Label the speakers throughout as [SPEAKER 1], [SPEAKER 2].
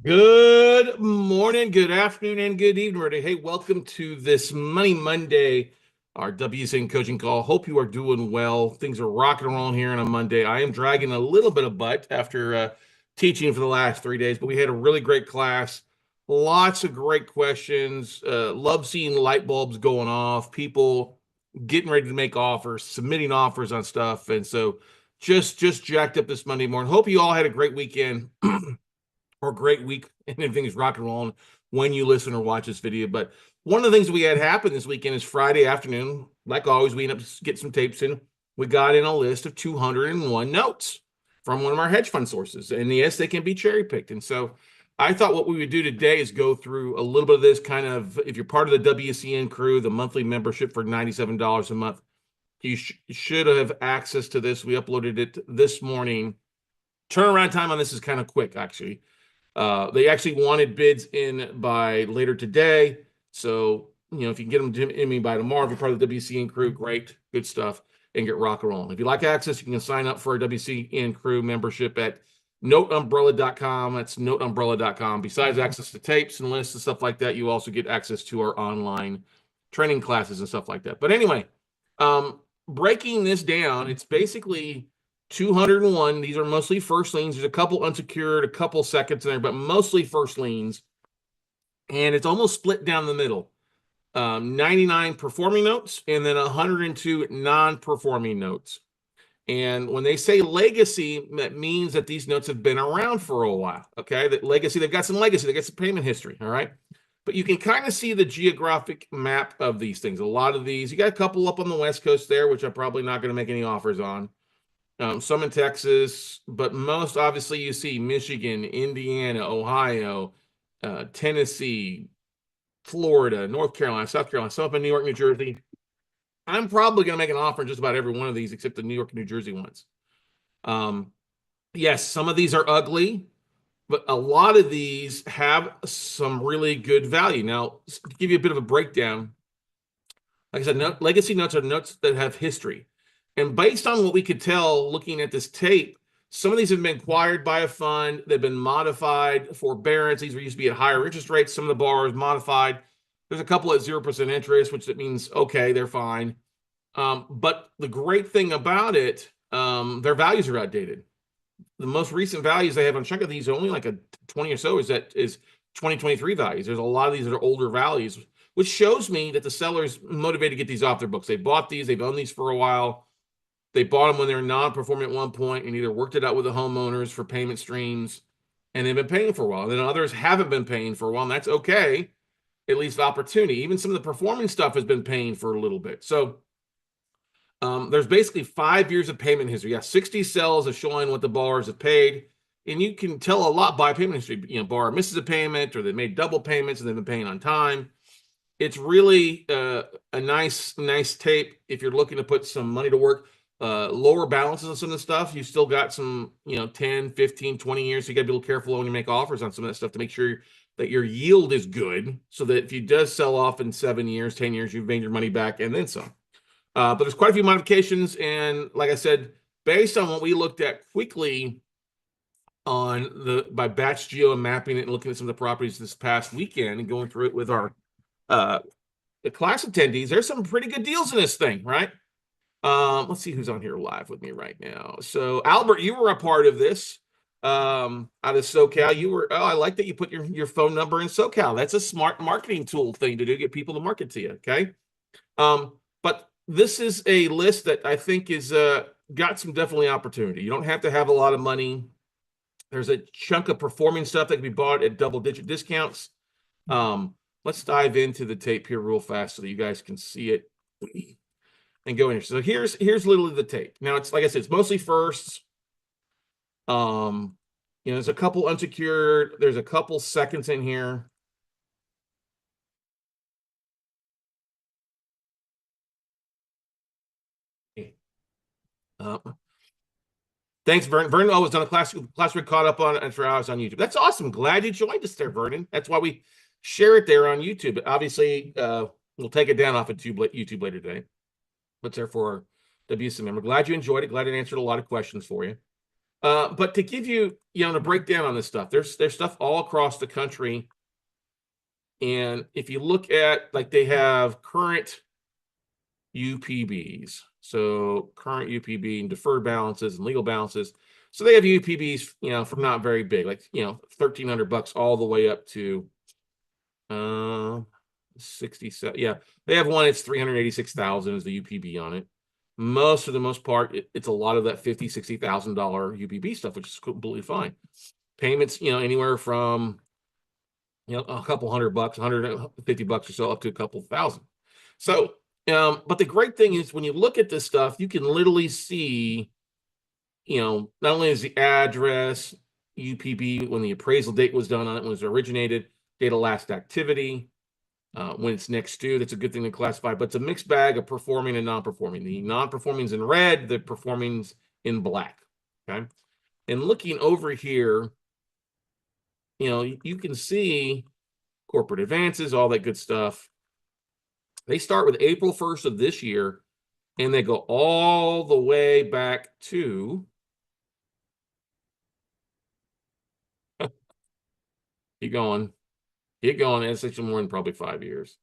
[SPEAKER 1] Good morning, good afternoon, and good evening, everybody. Hey, welcome to this Money Monday, our WCN coaching call. Hope you are doing well. Things are rocking and rolling here on a Monday. I am dragging a little bit of butt after teaching for the last 3 days, but we had a really great class. Lots of great questions. Love seeing light bulbs going off, people getting ready to make offers, submitting offers on stuff. And so just jacked up this Monday morning. Hope you all had a great weekend. Or a great week and everything's rock and rolling when you listen or watch this video. But one of the things we had happen this weekend is Friday afternoon. Like always, we end up get some tapes in. We got in a list of 201 notes from one of our hedge fund sources. And yes, they can be cherry picked. And so I thought what we would do today is go through a little bit of this kind of, if you're part of the WCN crew, the monthly membership for $97 a month, you should have access to this. We uploaded it this morning. Turnaround time on this is kind of quick, actually. They actually wanted bids in by later today. So, if you can get them to me by tomorrow, if you're part of the WCN crew, great, good stuff, and get rock and rolling. If you like access, you can sign up for a WCN crew membership at noteumbrella.com. That's noteumbrella.com. Besides access to tapes and lists and stuff like that, you also get access to our online training classes and stuff like that. But anyway, breaking this down, it's basically 201. These are mostly first liens. There's a couple unsecured, a couple seconds in there, but mostly first liens. And it's almost split down the middle. 99 performing notes and then 102 non-performing notes. And when they say legacy, that means that these notes have been around for a while. Okay, that legacy, they've got some legacy, they've got some payment history. All right. But you can kind of see the geographic map of these things. A lot of these, you got a couple up on the West Coast there, which I'm probably not going to make any offers on. Some in Texas, but most obviously you see Michigan, Indiana, Ohio, Tennessee, Florida, North Carolina, South Carolina, some up in New York, New Jersey. I'm probably going to make an offer on just about every one of these except the New York, New Jersey ones. Yes, some of these are ugly, but a lot of these have some really good value. Now, to give you a bit of a breakdown, like I said, legacy notes are notes that have history. And based on what we could tell looking at this tape, some of these have been acquired by a fund. They've been modified forbearance. These used to be at higher interest rates. Some of the borrowers modified. There's a couple at 0% interest, which that means, okay, they're fine. But the great thing about it, their values are outdated. The most recent values they have on a chunk of these are only like a 20 or so is 2023 values. There's a lot of these that are older values, which shows me that the seller's motivated to get these off their books. They bought these, they've owned these for a while. They bought them when they were non-performing at one point and either worked it out with the homeowners for payment streams, and they've been paying for a while. And then others haven't been paying for a while, and that's okay. At least opportunity. Even some of the performing stuff has been paying for a little bit. So there's basically 5 years of payment history. Yeah, 60 cells of showing what the borrowers have paid. And you can tell a lot by payment history. Borrower misses a payment or they made double payments and they've been paying on time. It's really a nice tape if you're looking to put some money to work. Lower balances on some of the stuff, you still got some 10, 15, 20 years. So you got to be a little careful when you make offers on some of that stuff to make sure that your yield is good, so that if you does sell off in 7 years, 10 years, you've made your money back and then some. But there's quite a few modifications, and like I said, based on what we looked at quickly by batch geo and mapping it and looking at some of the properties this past weekend and going through it with our the class attendees, there's some pretty good deals in this thing, right? Let's see who's on here live with me right now. So Albert, you were a part of this out of SoCal. I like that you put your phone number in SoCal. That's a smart marketing tool thing to do, get people to market to you. Okay. But this is a list that I think is got some definitely opportunity. You don't have to have a lot of money. There's a chunk of performing stuff that can be bought at double-digit discounts. Let's dive into the tape here real fast so that you guys can see it and go in here. So here's literally the tape. Now it's like I said, it's mostly firsts. There's a couple unsecured. There's a couple seconds in here. Thanks, Vernon. Vernon always done a class we caught up on for hours on YouTube. That's awesome. Glad you joined us there, Vernon. That's why we share it there on YouTube. Obviously, we'll take it down off of YouTube later today. But there for WCN member. Glad you enjoyed it. Glad it answered a lot of questions for you. But to give you, to break down on this stuff, there's stuff all across the country. And if you look at, like, they have current UPBs. So current UPB and deferred balances and legal balances. So they have UPBs, from not very big, like, $1,300 all the way up to 67. Yeah, they have one, it's 386,000 is the UPB on it. For the most part, it's a lot of that $50,000-$60,000 UPB stuff, which is completely fine. Payments, anywhere from a couple $100, $150 or so, up to a couple thousand. So, but the great thing is when you look at this stuff, you can literally see, not only is the address, UPB, when the appraisal date was done on it, when it was originated, date of last activity, when it's next due. That's a good thing to classify, but it's a mixed bag of performing and non-performing. The non-performing's in red, the performing's in black. Okay. And looking over here, you can see corporate advances, all that good stuff. They start with April 1st of this year, and they go all the way back to keep going. It's actually more than probably 5 years.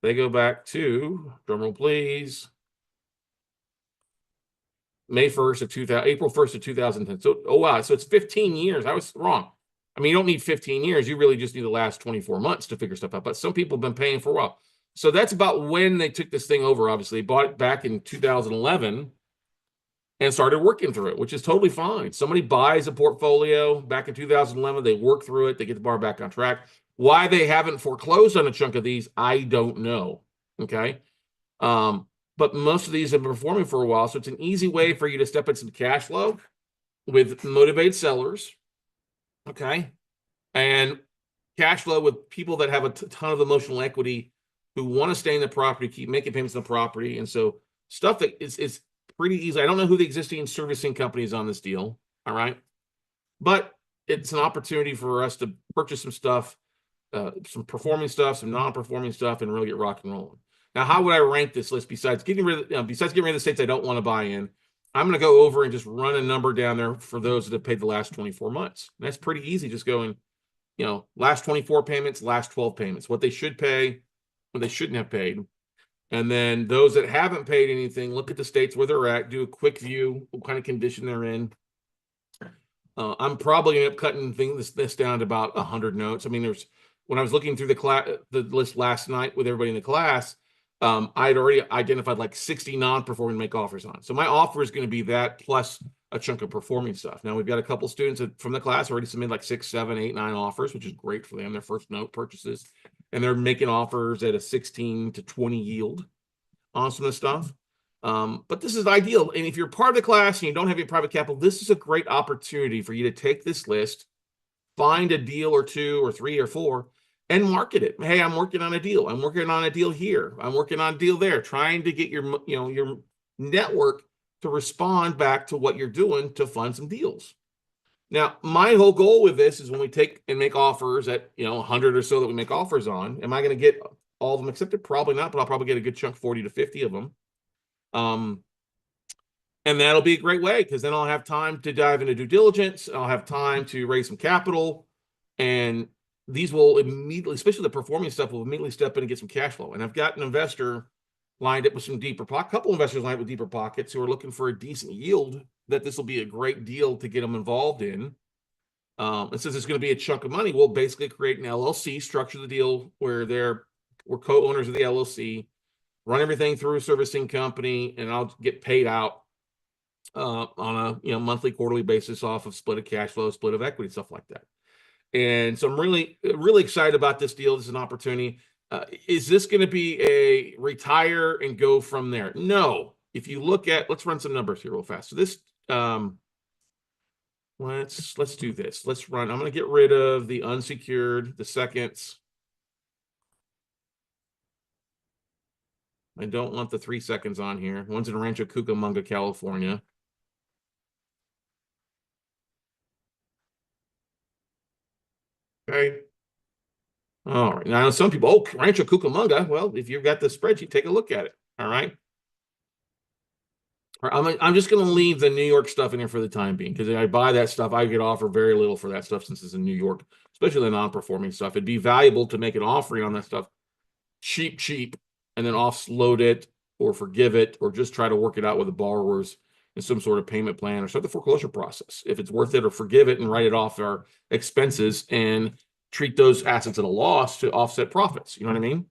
[SPEAKER 1] They go back to, drumroll please, April 1st of 2010. So, oh wow, so it's 15 years. I was wrong. I mean, you don't need 15 years. You really just need the last 24 months to figure stuff out. But some people have been paying for a while. So that's about when they took this thing over. Obviously, bought it back in 2011 and started working through it, which is totally fine. Somebody buys a portfolio back in 2011, they work through it, they get the bar back on track. Why they haven't foreclosed on a chunk of these, I don't know. Okay. But most of these have been performing for a while. So it's an easy way for you to step in some cash flow with motivated sellers. Okay. And cash flow with people that have a ton of emotional equity who want to stay in the property, keep making payments on the property. And so stuff that is pretty easy. I don't know who the existing servicing company is on this deal. All right. But it's an opportunity for us to purchase some stuff, some performing stuff, some non-performing stuff, and really get rock and rolling. Now, how would I rank this list besides getting rid of the states I don't want to buy in? I'm going to go over and just run a number down there for those that have paid the last 24 months. And that's pretty easy. Just going, last 24 payments, last 12 payments, what they should pay, what they shouldn't have paid. And then those that haven't paid anything, look at the states where they're at, do a quick view, what kind of condition they're in. I'm probably going to end up cutting this down to about 100 notes. I mean, when I was looking through the list last night with everybody in the class, I had already identified like 60 non-performing make offers on. So my offer is going to be that plus a chunk of performing stuff. Now we've got a couple students from the class already submitted like 6, 7, 8, 9 offers, which is great for them, their first note purchases. And they're making offers at a 16 to 20 yield on some of the stuff. But this is ideal. And if you're part of the class and you don't have your private capital, this is a great opportunity for you to take this list, find a deal or 2 or 3 or 4, and market it. Hey, I'm working on a deal. I'm working on a deal here. I'm working on a deal there, trying to get your network to respond back to what you're doing to fund some deals. Now, my whole goal with this is when we take and make offers at 100 or so that we make offers on, am I going to get all of them accepted? Probably not, but I'll probably get a good chunk, 40 to 50 of them. And that'll be a great way because then I'll have time to dive into due diligence. I'll have time to raise some capital, and these will immediately, especially the performing stuff, will immediately step in and get some cash flow. And I've got an investor lined up with some couple investors lined up with deeper pockets who are looking for a decent yield, that this will be a great deal to get them involved in. And since it's going to be a chunk of money, we'll basically create an LLC, structure the deal where we're co-owners of the LLC, run everything through a servicing company, and I'll get paid out on a monthly, quarterly basis off of split of cash flow, split of equity, stuff like that. And so I'm really, really excited about this deal. This is an opportunity. Is this going to be a retire and go from there? No. If you look at, let's run some numbers here real fast. So this, let's do this. Let's run. I'm going to get rid of the unsecured, the seconds. I don't want the 3 seconds on here. One's in Rancho Cucamonga, California. Okay. All right. Now, some people, Rancho Cucamonga. Well, if you've got the spreadsheet, take a look at it. All right. I'm just going to leave the New York stuff in here for the time being because I buy that stuff. I could offer very little for that stuff since it's in New York, especially the non-performing stuff. It'd be valuable to make an offering on that stuff cheap, and then offload it or forgive it or just try to work it out with the borrowers in some sort of payment plan or start the foreclosure process. If it's worth it, or forgive it and write it off our expenses and treat those assets at a loss to offset profits. You know what I mean?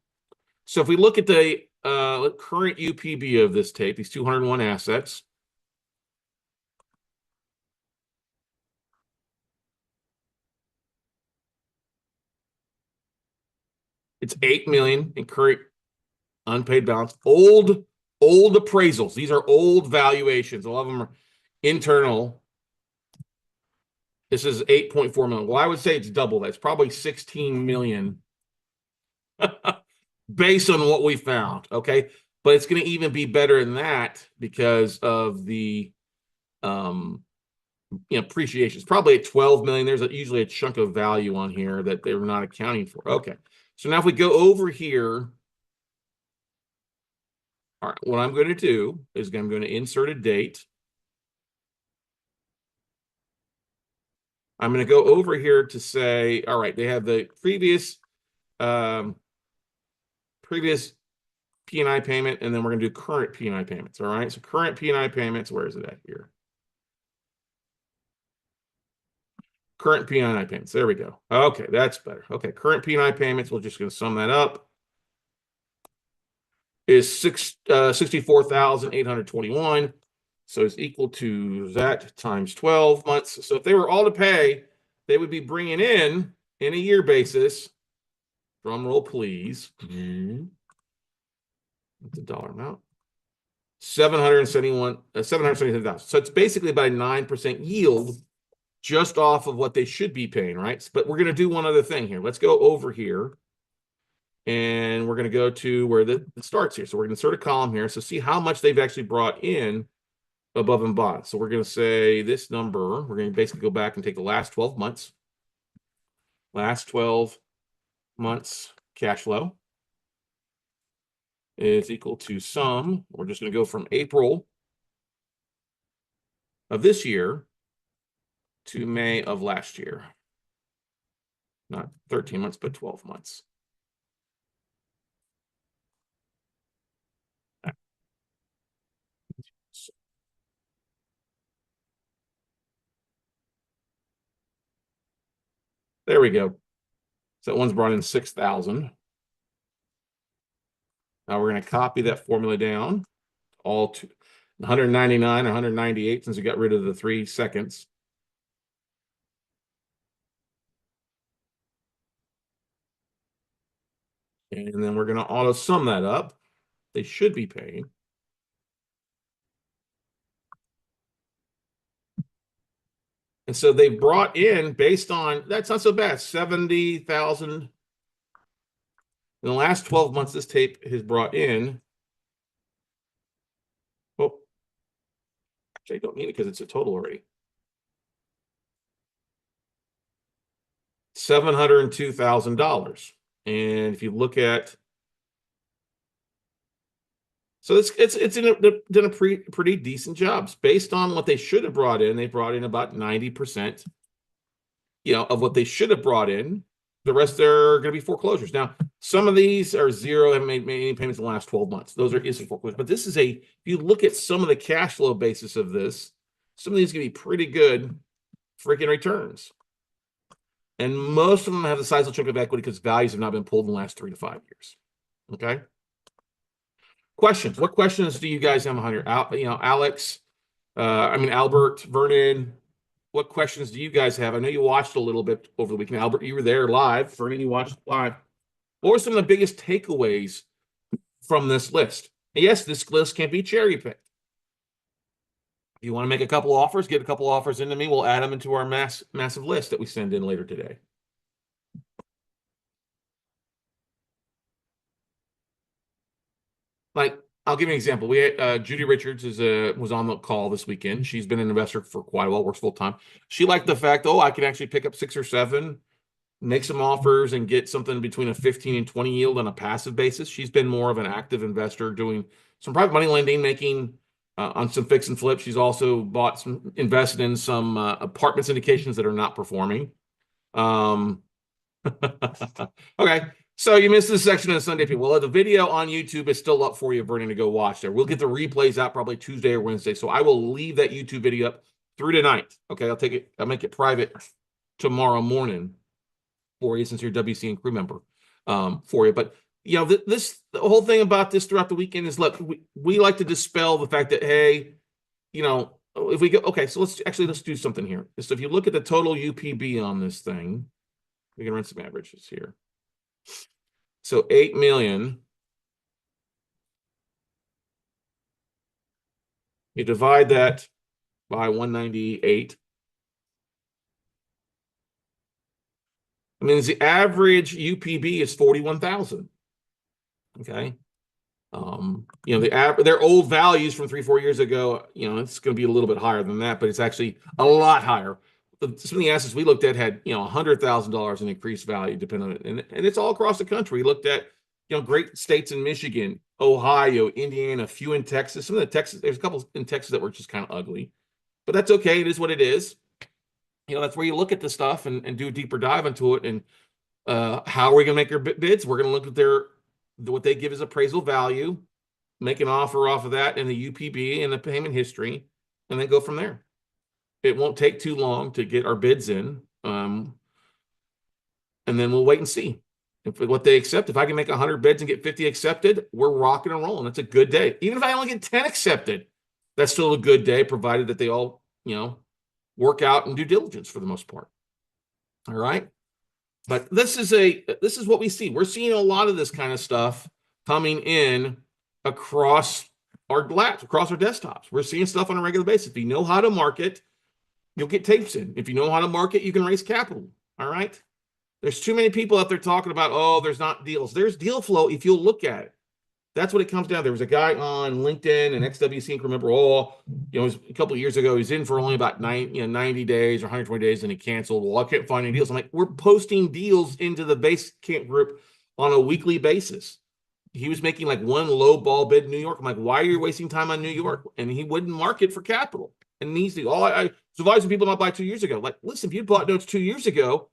[SPEAKER 1] So if we look at the current UPB of this tape, these 201 assets, it's 8 million in current unpaid balance. Old appraisals. These are old valuations. A lot of them are internal. This is 8.4 million. Well, I would say it's double that. It's probably 16 million based on what we found. Okay. But it's going to even be better than that because of the appreciation. It's probably at 12 million. There's usually a chunk of value on here that they were not accounting for. Okay. So now if we go over here, all right, what I'm going to do is I'm going to insert a date. I'm going to go over here to say, all right, they have the previous P&I payment, and then we're going to do current P&I payments. All right, so current P&I payments, where is it at here? Current P&I payments. There we go. Okay, that's better. Okay, current P&I payments. We're just going to sum that up. Is 64,821. So it's equal to that times 12 months. So if they were all to pay, they would be bringing in a year basis. Drum roll, please. What's the dollar amount? 777,000. So it's basically about a 9% yield just off of what they should be paying, right? But we're going to do one other thing here. Let's go over here. And we're going to go to where it starts here. So we're going to insert a column here. So see how much they've actually brought in above and beyond. So we're going to say this number, we're going to basically go back and take the last 12 months. Last 12 months cash flow is equal to sum. We're just going to go from April of this year to May of last year. Not 13 months, but 12 months. There we go. So that one's brought in 6,000. Now we're going to copy that formula down all to 199 or 198 since we got rid of the 3 seconds. And then we're going to auto sum that up. They should be paying. And so they brought in, based on, that's not so bad, 70,000. In the last 12 months, this tape has brought in, oh, actually I don't need it because it's a total already. $702,000. And if you look at, so it's done a pretty decent jobs based on what they should have brought in. They brought in about 90%, of what they should have brought in. The rest are going to be foreclosures. Now, some of these are zero, haven't made any payments in the last 12 months. Those are instant foreclosures. But this is if you look at some of the cash flow basis of this, some of these are going to be pretty good freaking returns. And most of them have the sizable chunk of equity because values have not been pulled in the last 3 to 5 years. Okay. Questions. What questions do you guys have on here? Alex, Albert, Vernon, what questions do you guys have? I know you watched a little bit over the weekend. Albert, you were there live. Vernon, you watched live. What were some of the biggest takeaways from this list? And yes, this list can't be cherry picked. If you want to make a couple offers, get a couple offers into me. We'll add them into our massive list that we send in later today. Like, I'll give you an example. We had Judy Richards was on the call this weekend. She's been an investor for quite a while, works full time. She liked the fact, I can actually pick up 6 or 7, make some offers, and get something between a 15 and 20 yield on a passive basis. She's been more of an active investor, doing some private money lending, making on some fix and flip. She's also invested in some apartment syndications that are not performing. Okay, so you missed this section of Sunday, people. Well, the video on YouTube is still up for you, Vernon, to go watch there. We'll get the replays out probably Tuesday or Wednesday, so I will leave that YouTube video up through tonight. Okay, I'll make it private tomorrow morning for you, since you're a WC and crew member, for you. But you know, the whole thing about this throughout the weekend is, look, we like to dispel the fact that, hey, you know, if we go, okay, so let's do something here. So if you look at the total UPB on this thing, we can run some averages here. So 8 million. You divide that by 198. I mean, the average UPB is 41,000. Okay. You know, their old values from 3-4 years ago, you know, it's going to be a little bit higher than that, but it's actually a lot higher. Some of the assets we looked at had, you know, $100,000 in increased value, depending on it. And it's all across the country. We looked at, you know, great states in Michigan, Ohio, Indiana, a few in Texas. Some of the Texas, there's a couple in Texas that were just kind of ugly, but that's okay. It is what it is. You know, that's where you look at the stuff and do a deeper dive into it. And how are we going to make our bids? We're going to look at what they give as appraisal value, make an offer off of that and the UPB and the payment history, and then go from there. It won't take too long to get our bids in. And then we'll wait and see what they accept. If I can make 100 bids and get 50 accepted, we're rocking and rolling. That's a good day. Even if I only get 10 accepted, that's still a good day, provided that they all, you know, work out and due diligence for the most part. All right. But this is what we see. We're seeing a lot of this kind of stuff coming in across our labs, across our desktops. We're seeing stuff on a regular basis. If you know how to market, you'll get tapes in. If you know how to market, you can raise capital. All right. There's too many people out there talking about, oh, there's not deals. There's deal flow if you'll look at it. That's what it comes down to. There was a guy on LinkedIn and XWC, and remember, you know, a couple of years ago, he's in for only about 90 days or 120 days, and he canceled. Well, I can't find any deals. I'm like, we're posting deals into the base camp group on a weekly basis. He was making like one low ball bid in New York. I'm like, why are you wasting time on New York? And he wouldn't market for capital. And he's I was advising people not buy 2 years ago. Like, listen, if you bought notes 2 years ago,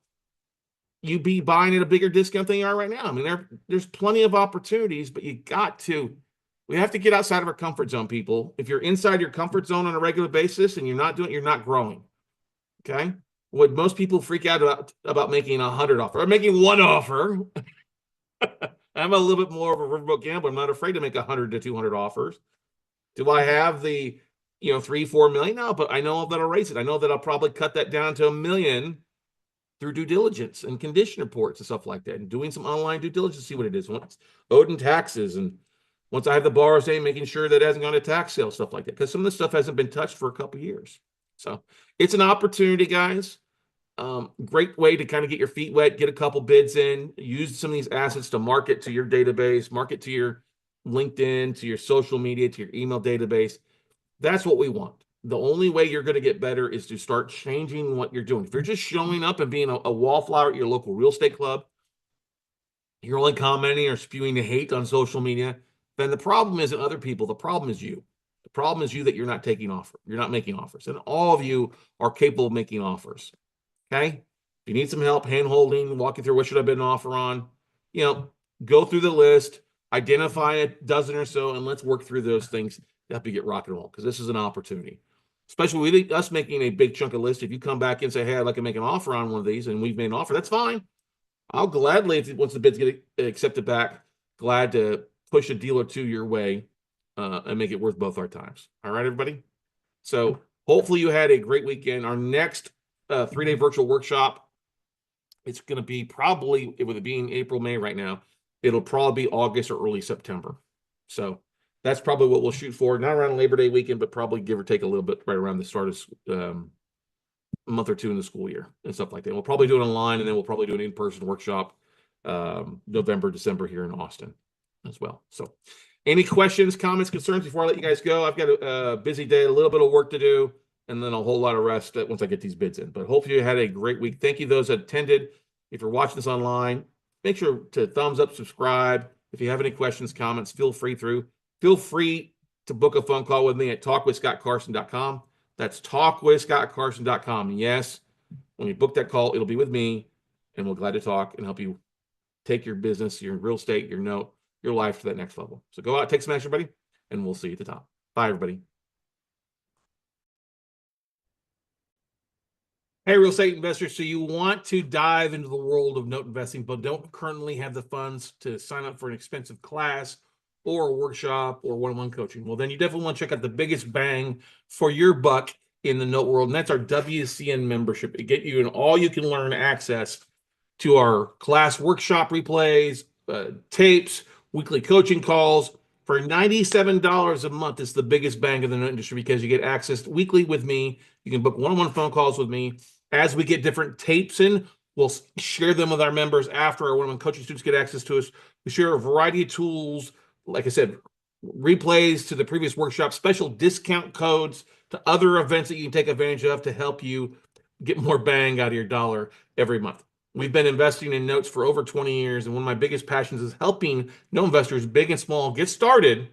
[SPEAKER 1] you'd be buying at a bigger discount than you are right now. I mean, there's plenty of opportunities, but we have to get outside of our comfort zone, people. If you're inside your comfort zone on a regular basis and you're not doing it, you're not growing. Okay. What most people freak out about making 100 offer or making one offer. I'm a little bit more of a riverboat gambler. I'm not afraid to make 100 to 200 offers. Do I have the, 3-4 million? No, but I know that I'll raise it. I know that I'll probably cut that down to $1 million through due diligence and condition reports and stuff like that, and doing some online due diligence to see what it is, once owed in taxes, and once I have the borrower saying, making sure that it hasn't gone to tax sale, stuff like that, because some of this stuff hasn't been touched for a couple of years. So it's an opportunity, guys. Great way to kind of get your feet wet, get a couple bids in, use some of these assets to market to your database, market to your LinkedIn, to your social media, to your email database. That's what we want. The only way you're going to get better is to start changing what you're doing. If you're just showing up and being a wallflower at your local real estate club, you're only commenting or spewing hate on social media, then the problem isn't other people. The problem is you. The problem is you, that you're not taking offers. You're not making offers. And all of you are capable of making offers. Okay? If you need some help, hand-holding, walking through what should I bid an offer on, go through the list, identify a dozen or so, and let's work through those things to help you get rock and roll, because this is an opportunity. Especially with us making a big chunk of list. If you come back and say, hey, I'd like to make an offer on one of these, and we've made an offer, that's fine. I'll gladly, once the bids get accepted back, glad to push a deal or two your way and make it worth both our times. All right, everybody? So hopefully you had a great weekend. Our next 3-day virtual workshop, it's going to be probably, with it being April, May right now, it'll probably be August or early September. So that's probably what we'll shoot for. Not around Labor Day weekend, but probably give or take a little bit right around the start of a month or two in the school year and stuff like that. We'll probably do it online, and then we'll probably do an in-person workshop November, December here in Austin as well. So any questions, comments, concerns before I let you guys go? I've got a busy day, a little bit of work to do, and then a whole lot of rest once I get these bids in. But hopefully you had a great week. Thank you those that attended. If you're watching this online, make sure to thumbs up, subscribe. If you have any questions, comments, feel free to book a phone call with me at talkwithscottcarson.com. That's talkwithscottcarson.com. Yes, when you book that call, it'll be with me, and we're glad to talk and help you take your business, your real estate, your note, your life to that next level. So go out, take some action, everybody, and we'll see you at the top. Bye, everybody. Hey, real estate investors. So you want to dive into the world of note investing, but don't currently have the funds to sign up for an expensive class or a workshop or one-on-one coaching. Well, then you definitely want to check out the biggest bang for your buck in the note world, and that's our WCN membership. It get you an all-you-can-learn access to our class workshop replays, tapes, weekly coaching calls. For $97 a month, it's the biggest bang in the note industry because you get access weekly with me. You can book one-on-one phone calls with me. As we get different tapes in, we'll share them with our members after our one-on-one coaching students get access to us. We share a variety of tools, like I said, replays to the previous workshop, special discount codes to other events that you can take advantage of to help you get more bang out of your dollar every month. We've been investing in notes for over 20 years, and one of my biggest passions is helping note investors, big and small, get started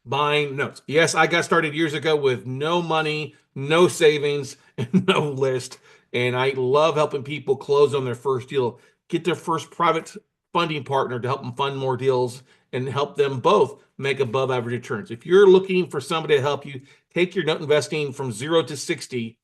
[SPEAKER 1] buying notes. Yes, I got started years ago with no money, no savings, and no list. And I love helping people close on their first deal, get their first private funding partner to help them fund more deals and help them both make above average returns. If you're looking for somebody to help you take your note investing from 0 to 60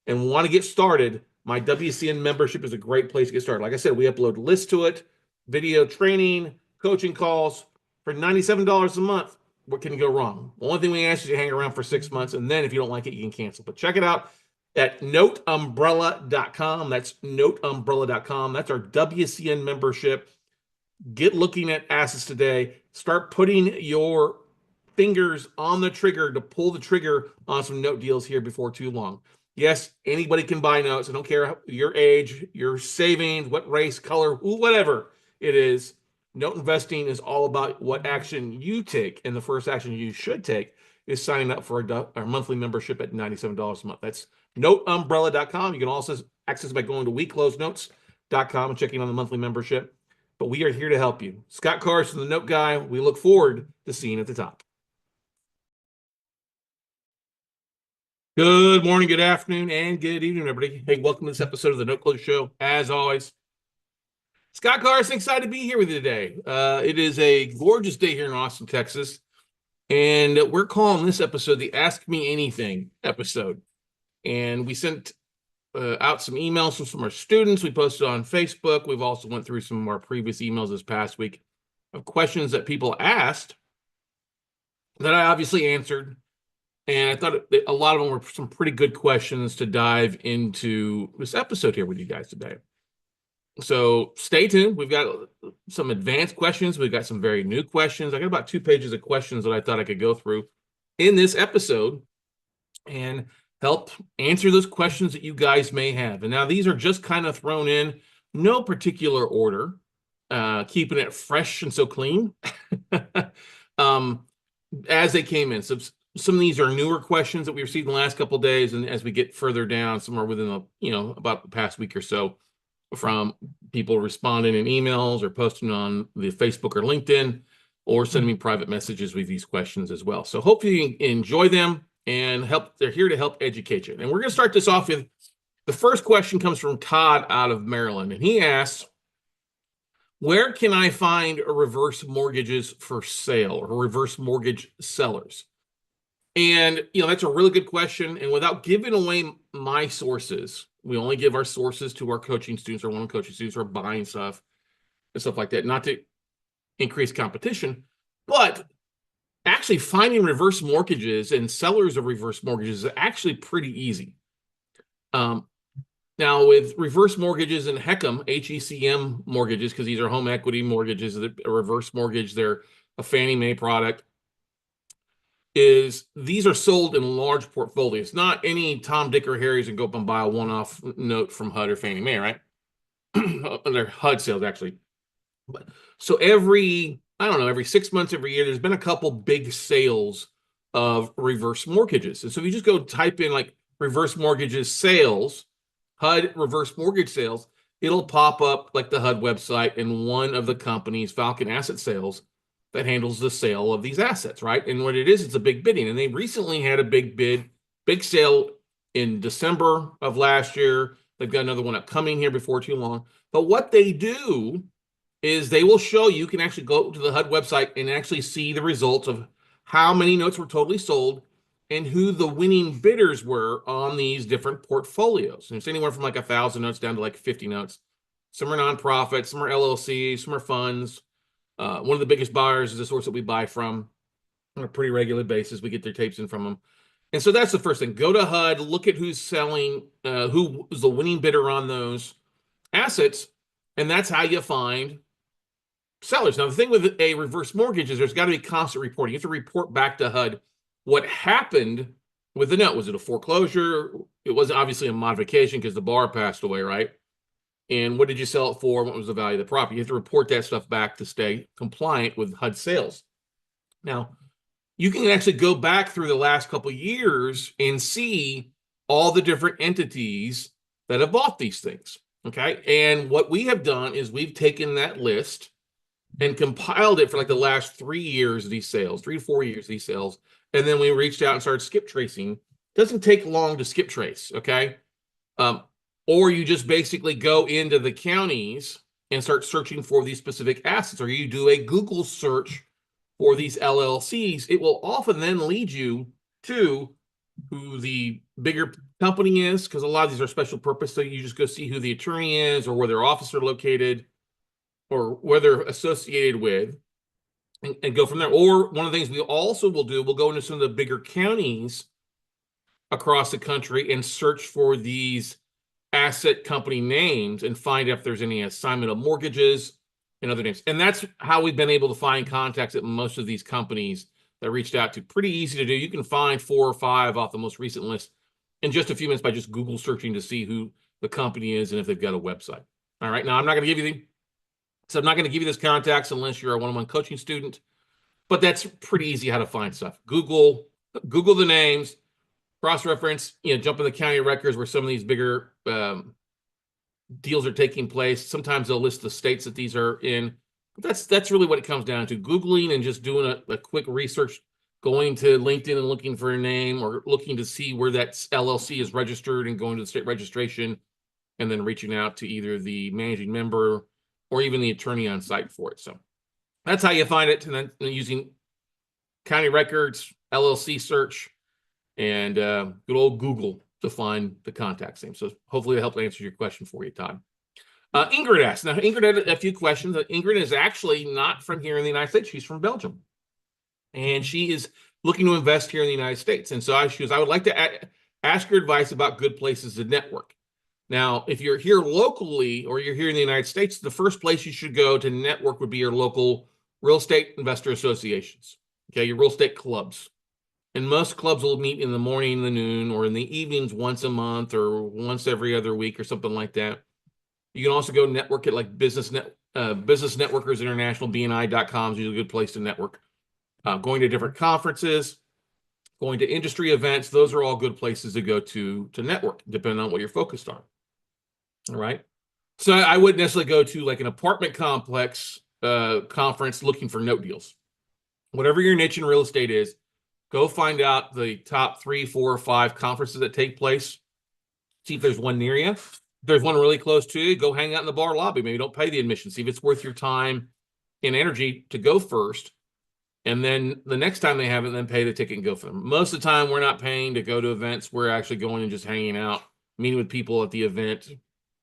[SPEAKER 1] and want to get started, my WCN membership is a great place to get started. Like I said, we upload lists to it, video training, coaching calls for $97 a month. What can go wrong? The only thing we ask is you hang around for 6 months, and then if you don't like it, you can cancel. But check it out at noteumbrella.com. That's noteumbrella.com. That's our WCN membership. Get looking at assets today. Start putting your fingers on the trigger to pull the trigger on some note deals here before too long. Yes, anybody can buy notes. I don't care your age, your savings, what race, color, whatever it is. Note investing is all about what action you take, and the first action you should take is signing up for our monthly membership at $97 a month. That's noteumbrella.com. You can also access it by going to weekclosenotes.com and checking on the monthly membership. But we are here to help you. Scott Carson, the Note Guy. We look forward to seeing you at the top. Good morning, good afternoon, and good evening, everybody. Hey, welcome to this episode of the Note Close Show. As always, Scott Carson, excited to be here with you today. It is a gorgeous day here in Austin, Texas, and we're calling this episode the Ask Me Anything episode. And we sent out some emails from some of our students. We posted on Facebook. We've also went through some of our previous emails this past week of questions that people asked that I obviously answered. And I thought a lot of them were some pretty good questions to dive into this episode here with you guys today. So stay tuned. We've got some advanced questions. We've got some very new questions. I got about 2 pages of questions that I thought I could go through in this episode and help answer those questions that you guys may have. And now these are just kind of thrown in, no particular order, keeping it fresh and so clean as they came in. So some of these are newer questions that we received in the last couple of days, and as we get further down, somewhere within about the past week or so, from people responding in emails or posting on the Facebook or LinkedIn, or sending me private messages with these questions as well. So hopefully you enjoy them and help. They're here to help educate you. And we're going to start this off with the first question comes from Todd out of Maryland, and he asks, where can I find reverse mortgages for sale or reverse mortgage sellers? And, that's a really good question. And without giving away my sources, we only give our sources to our coaching students, or one coaching students who are buying stuff and stuff like that, not to increase competition, but actually finding reverse mortgages and sellers of reverse mortgages is actually pretty easy. Now, with reverse mortgages and HECM mortgages, because these are home equity mortgages, a reverse mortgage, they're a Fannie Mae product, is these are sold in large portfolios, not any Tom, Dick, or Harry's and go up and buy a one-off note from HUD or Fannie Mae, right? They're HUD sales, actually. But so every 6 months, every year, there's been a couple big sales of reverse mortgages. And so if you just go type in like reverse mortgages sales, HUD reverse mortgage sales, it'll pop up like the HUD website, and one of the companies, Falcon Asset Sales, that handles the sale of these assets, right? And what it is, it's a big bidding. And they recently had a big sale in December of last year. They've got another one upcoming here before too long. But what they do is they will show you can actually go to the HUD website and actually see the results of how many notes were totally sold and who the winning bidders were on these different portfolios. And it's anywhere from like 1,000 notes down to like 50 notes. Some are nonprofits, some are LLCs, some are funds. One of the biggest buyers is the source that we buy from on a pretty regular basis. We get their tapes in from them. And so that's the first thing. Go to HUD, look at who's selling, who is the winning bidder on those assets, and that's how you find sellers. Now, the thing with a reverse mortgage is there's got to be constant reporting. You have to report back to HUD what happened with the note. Was it a foreclosure? It wasn't obviously a modification because the borrower passed away, right? And what did you sell it for? What was the value of the property? You have to report that stuff back to stay compliant with HUD sales. Now, you can actually go back through the last couple of years and see all the different entities that have bought these things, okay? And what we have done is we've taken that list and compiled it for like the last 3 years of these sales, 3 to 4 years of these sales. And then we reached out and started skip tracing. It doesn't take long to skip trace, okay? Or you just basically go into the counties and start searching for these specific assets, or you do a Google search for these LLCs. It will often then lead you to who the bigger company is, because a lot of these are special purpose. So you just go see who the attorney is, or where their office are located, or where they're associated with, and go from there. Or one of the things we also will do, we'll go into some of the bigger counties across the country and search for these asset company names and find if there's any assignment of mortgages and other names. And that's how we've been able to find contacts at most of these companies that reached out to. Pretty easy to do. You can find 4 or 5 off the most recent list in just a few minutes by just Google searching to see who the company is and if they've got a website. All right. Now, I'm not going to give you this contacts unless you're a one-on-one coaching student, but that's pretty easy how to find stuff. Google the names, cross-reference, jump in the county records where some of these bigger deals are taking place. Sometimes they'll list the states that these are in. But that's really what it comes down to. Googling and just doing a quick research, going to LinkedIn and looking for a name, or looking to see where that LLC is registered and going to the state registration, and then reaching out to either the managing member or even the attorney on site for it. So that's how you find it. And then using county records, LLC search, and good old Google to find the contact name. So hopefully that helped answer your question for you, Todd. Ingrid asked. Now, Ingrid had a few questions. Ingrid is actually not from here in the United States. She's from Belgium. And she is looking to invest here in the United States. And so I would like to ask your advice about good places to network. Now, if you're here locally or you're here in the United States, the first place you should go to network would be your local real estate investor associations, okay, your real estate clubs. And most clubs will meet in the morning, the noon, or in the evenings once a month or once every other week or something like that. You can also go network at like Business Networkers International, BNI.com is usually a good place to network. Going to different conferences, going to industry events, those are all good places to go to network, depending on what you're focused on. All right. So I wouldn't necessarily go to like an apartment complex conference looking for note deals. Whatever your niche in real estate is, go find out the top 3, 4, or 5 conferences that take place. See if there's one near you. If there's one really close to you, go hang out in the bar lobby. Maybe don't pay the admission. See if it's worth your time and energy to go first. And then the next time they have it, then pay the ticket and go for them. Most of the time, we're not paying to go to events. We're actually going and just hanging out, meeting with people at the event,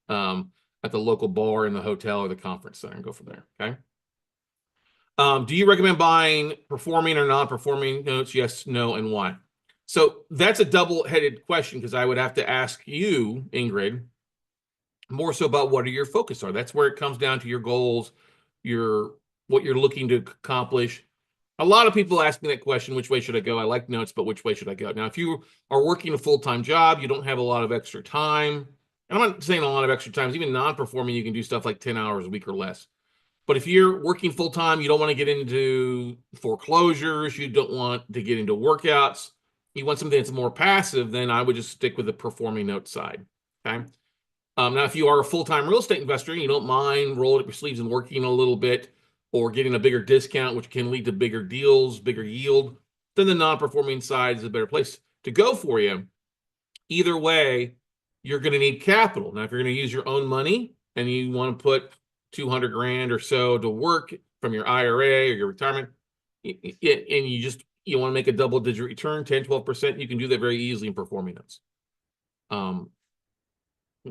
[SPEAKER 1] at the local bar, in the hotel, or the conference center, and go from there, okay? Do you recommend buying performing or non-performing notes? Yes, no, and why? So that's a double-headed question, because I would have to ask you, Ingrid, more so about what your focus are. That's where it comes down to your goals, what you're looking to accomplish. A lot of people ask me that question, which way should I go? I like notes, but which way should I go? Now, if you are working a full-time job, you don't have a lot of extra time. And I'm not saying a lot of extra time. Even non-performing, you can do stuff like 10 hours a week or less. But if you're working full-time, you don't want to get into foreclosures, you don't want to get into workouts, you want something that's more passive, then I would just stick with the performing note side, okay? Now, if you are a full-time real estate investor and you don't mind rolling up your sleeves and working a little bit, or getting a bigger discount, which can lead to bigger deals, bigger yield, then the non-performing side is a better place to go for you. Either way, you're going to need capital. Now, if you're going to use your own money and you want to put 200 grand or so to work from your IRA or your retirement, and you want to make a double-digit return, 10, 12%, you can do that very easily in performing notes.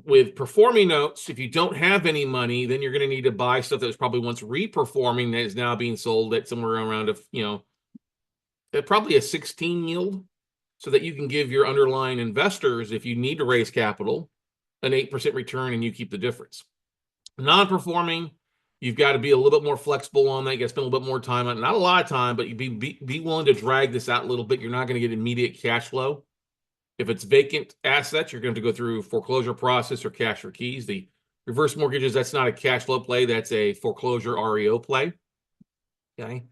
[SPEAKER 1] With performing notes, if you don't have any money, then you're going to need to buy stuff that was probably once reperforming that is now being sold at somewhere around probably a 16 yield, so that you can give your underlying investors, if you need to raise capital, an 8% return and you keep the difference. Non-performing, you've got to be a little bit more flexible on that. You got to spend a little bit more time on it. Not a lot of time, but you be willing to drag this out a little bit. You're not going to get immediate cash flow. If it's vacant assets, you're going to go through foreclosure process or cash for keys. The reverse mortgages, that's not a cash flow play. That's a foreclosure REO play. Okay.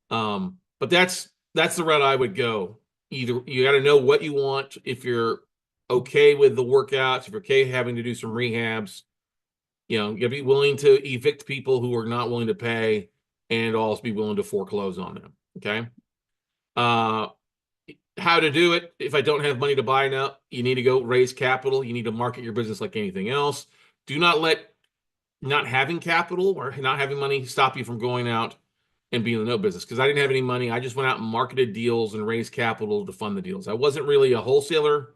[SPEAKER 1] But that's the route I would go. Either you got to know what you want. If you're okay with the workouts, if you're okay having to do some rehabs, you got to be willing to evict people who are not willing to pay, and also be willing to foreclose on them. Okay. How to do it? If I don't have money to buy now, you need to go raise capital. You need to market your business like anything else. Do not let not having capital or not having money stop you from going out and being in the note business. Because I didn't have any money. I just went out and marketed deals and raised capital to fund the deals. I wasn't really a wholesaler.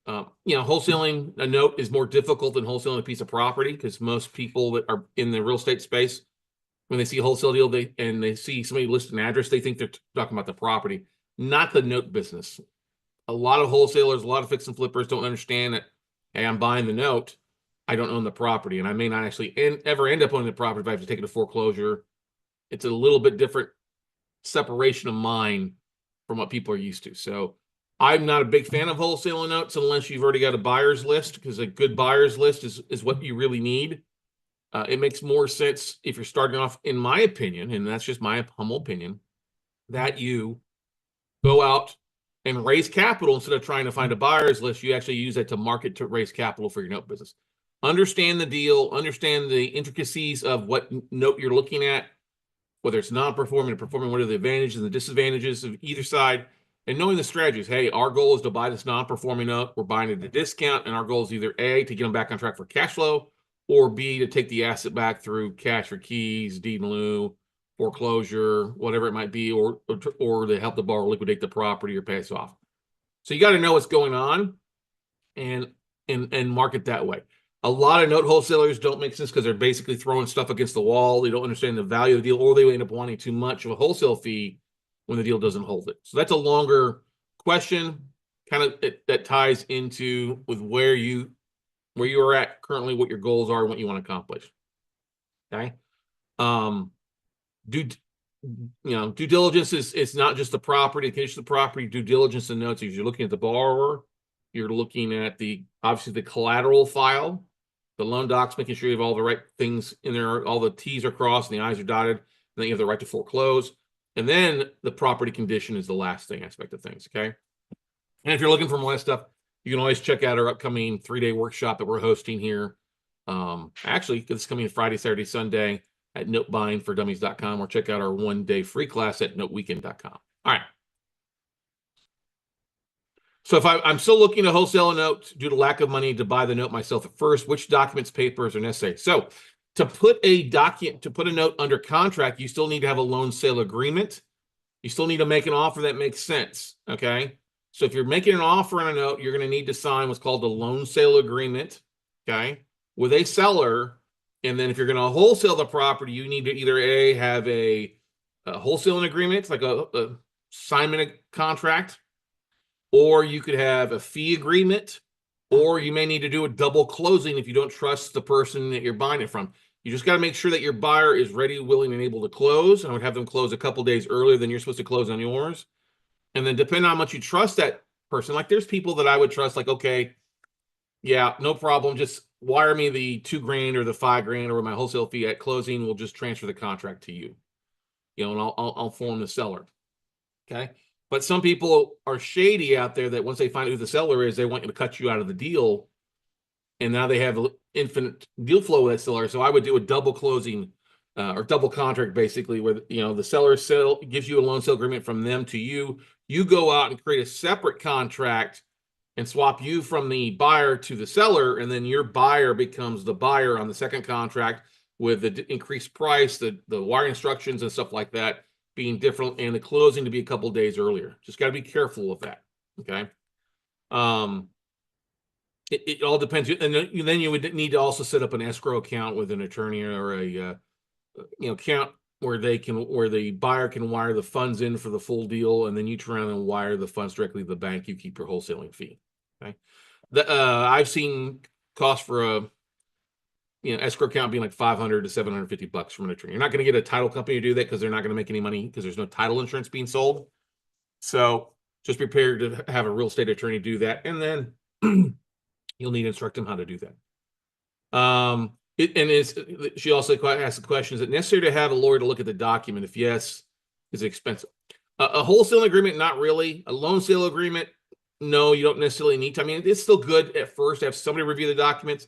[SPEAKER 1] Wholesaling a note is more difficult than wholesaling a piece of property, because most people that are in the real estate space, when they see a wholesale deal, they see somebody list an address, they think they're talking about the property, not the note business. A lot of wholesalers, a lot of fix and flippers don't understand that, hey, I'm buying the note, I don't own the property, and I may not actually ever end up owning the property if I have to take it to foreclosure. It's a little bit different separation of mind from what people are used to. So I'm not a big fan of wholesaling notes unless you've already got a buyer's list, because a good buyer's list is what you really need. It makes more sense if you're starting off, in my opinion, and that's just my humble opinion, that you go out and raise capital instead of trying to find a buyer's list. You actually use that to market, to raise capital for your note business. Understand the deal, understand the intricacies of what note you're looking at, whether it's non-performing or performing, what are the advantages and the disadvantages of either side, and knowing the strategies. Hey, our goal is to buy this non-performing note. We're buying it at a discount, and our goal is either A, to get them back on track for cash flow, or B, to take the asset back through cash for keys, deed in lieu, foreclosure, whatever it might be, or to help the borrower liquidate the property or pay us off. So you got to know what's going on and market that way. A lot of note wholesalers don't make sense because they're basically throwing stuff against the wall. They don't understand the value of the deal, or they end up wanting too much of a wholesale fee when the deal doesn't hold it. So that's a longer question, kind of that ties into with where you are at currently, what your goals are, and what you want to accomplish. Okay. Due diligence is not just the property, the condition of the property. Due diligence and notes, if you're looking at the borrower, you're looking at obviously the collateral file, the loan docs, making sure you have all the right things in there, all the T's are crossed and the I's are dotted, and then you have the right to foreclose. And then the property condition is the last aspect of things. Okay. And if you're looking for more stuff, you can always check out our upcoming 3-day workshop that we're hosting here. Actually, it's coming Friday, Saturday, Sunday at notebuyingfordummies.com, or check out our 1-day free class at noteweekend.com. All right. So if I'm still looking to wholesale a note due to lack of money to buy the note myself at first, which documents, papers are necessary? So to put a note under contract, you still need to have a loan sale agreement. You still need to make an offer that makes sense. Okay. So if you're making an offer on a note, you're going to need to sign what's called the loan sale agreement. Okay. With a seller. And then if you're going to wholesale the property, you need to either have a wholesaling agreement, like a assignment contract, or you could have a fee agreement, or you may need to do a double closing if you don't trust the person that you're buying it from. You just got to make sure that your buyer is ready, willing, and able to close. And I would have them close a couple days earlier than you're supposed to close on yours. And then depending on how much you trust that person, like there's people that I would trust, like, okay, yeah, no problem. Just wire me the $2,000 or the $5,000 or my wholesale fee at closing. We'll just transfer the contract to you, and I'll form the seller. Okay. But some people are shady out there that once they find out who the seller is, they want you to cut you out of the deal. And now they have infinite deal flow with that seller. So I would do a double closing or double contract, basically, where the seller gives you a loan sale agreement from them to you. You go out and create a separate contract and swap you from the buyer to the seller, and then your buyer becomes the buyer on the second contract with the increased price, the wire instructions and stuff like that being different, and the closing to be a couple days earlier. Just got to be careful of that. Okay. It all depends, and then you would need to also set up an escrow account with an attorney or a account where the buyer can wire the funds in for the full deal, and then you turn around and wire the funds directly to the bank. You keep your wholesaling fee. Okay. I've seen cost for a escrow account being like $500 to $750 from an attorney. You're not going to get a title company to do that because they're not going to make any money because there's no title insurance being sold. So just prepare to have a real estate attorney do that, and then you'll need to instruct them how to do that. She also asked the question, is it necessary to have a lawyer to look at the document? If yes, is it expensive? A wholesale agreement, not really. A loan sale agreement, no, you don't necessarily need to. I mean, it's still good at first to have somebody review the documents.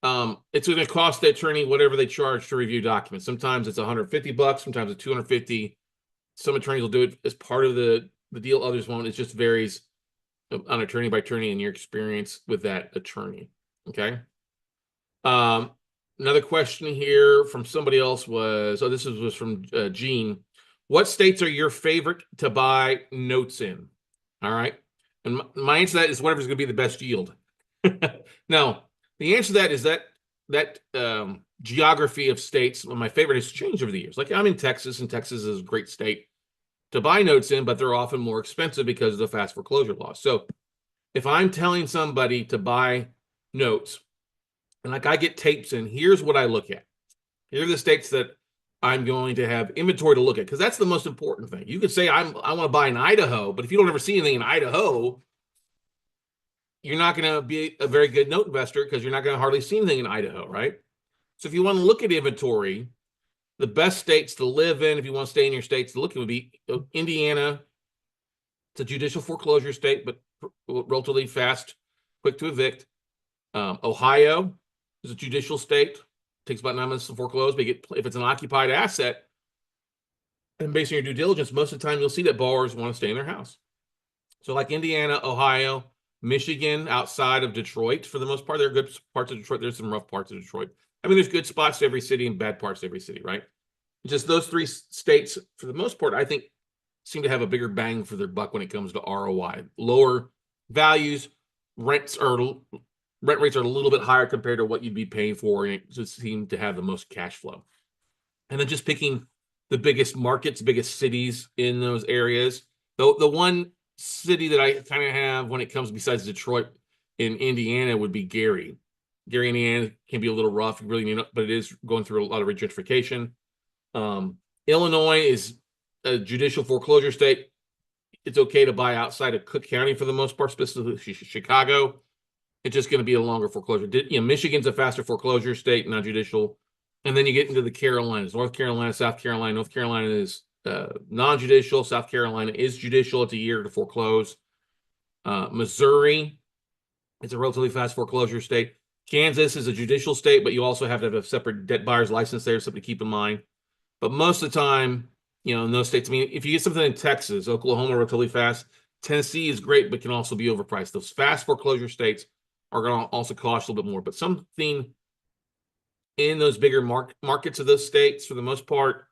[SPEAKER 1] It's going to cost the attorney whatever they charge to review documents. Sometimes it's $150, sometimes it's $250. Some attorneys will do it as part of the deal, others won't. It just varies on attorney by attorney and your experience with that attorney. Okay. Another question here from somebody else was, was from Gene. What states are your favorite to buy notes in? All right. And my answer to that is whatever's going to be the best yield. Now, the answer to that is that geography of states, my favorite, has changed over the years. Like, I'm in Texas, and Texas is a great state to buy notes in, but they're often more expensive because of the fast foreclosure laws. So if I'm telling somebody to buy notes, and like I get tapes in, here's what I look at. Here are the states that I'm going to have inventory to look at, because that's the most important thing. You could say I want to buy in Idaho, but if you don't ever see anything in Idaho, you're not going to be a very good note investor because you're not going to hardly see anything in Idaho, right? So if you want to look at inventory, the best states to live in, if you want to stay in your states to look at, would be Indiana. It's a judicial foreclosure state, but relatively fast, quick to evict. Ohio is a judicial state. Takes about 9 months to foreclose, but if it's an occupied asset, and based on your due diligence, most of the time you'll see that borrowers want to stay in their house. So like Indiana, Ohio, Michigan, outside of Detroit, for the most part, there are good parts of Detroit. There's some rough parts of Detroit. I mean, there's good spots to every city and bad parts to every city, right? Just those three states, for the most part, I think seem to have a bigger bang for their buck when it comes to ROI. Lower values, rent rates are a little bit higher compared to what you'd be paying for, and it just seems to have the most cash flow. And then just picking the biggest markets, biggest cities in those areas. The one city that I kind of have when it comes, besides Detroit, in Indiana, would be Gary. Gary, Indiana can be a little rough, really, but it is going through a lot of gentrification. Illinois is a judicial foreclosure state. It's okay to buy outside of Cook County for the most part, specifically Chicago. It's just going to be a longer foreclosure. Michigan's a faster foreclosure state, non-judicial. And then you get into the Carolinas, North Carolina, South Carolina. North Carolina is non-judicial. South Carolina is judicial. It's a year to foreclose. Missouri, it's a relatively fast foreclosure state. Kansas is a judicial state, but you also have to have a separate debt buyer's license there, something to keep in mind. But most of the time, in those states, I mean, if you get something in Texas, Oklahoma, relatively fast. Tennessee is great, but can also be overpriced. Those fast foreclosure states are going to also cost a little bit more. But something in those bigger markets of those states, for the most part,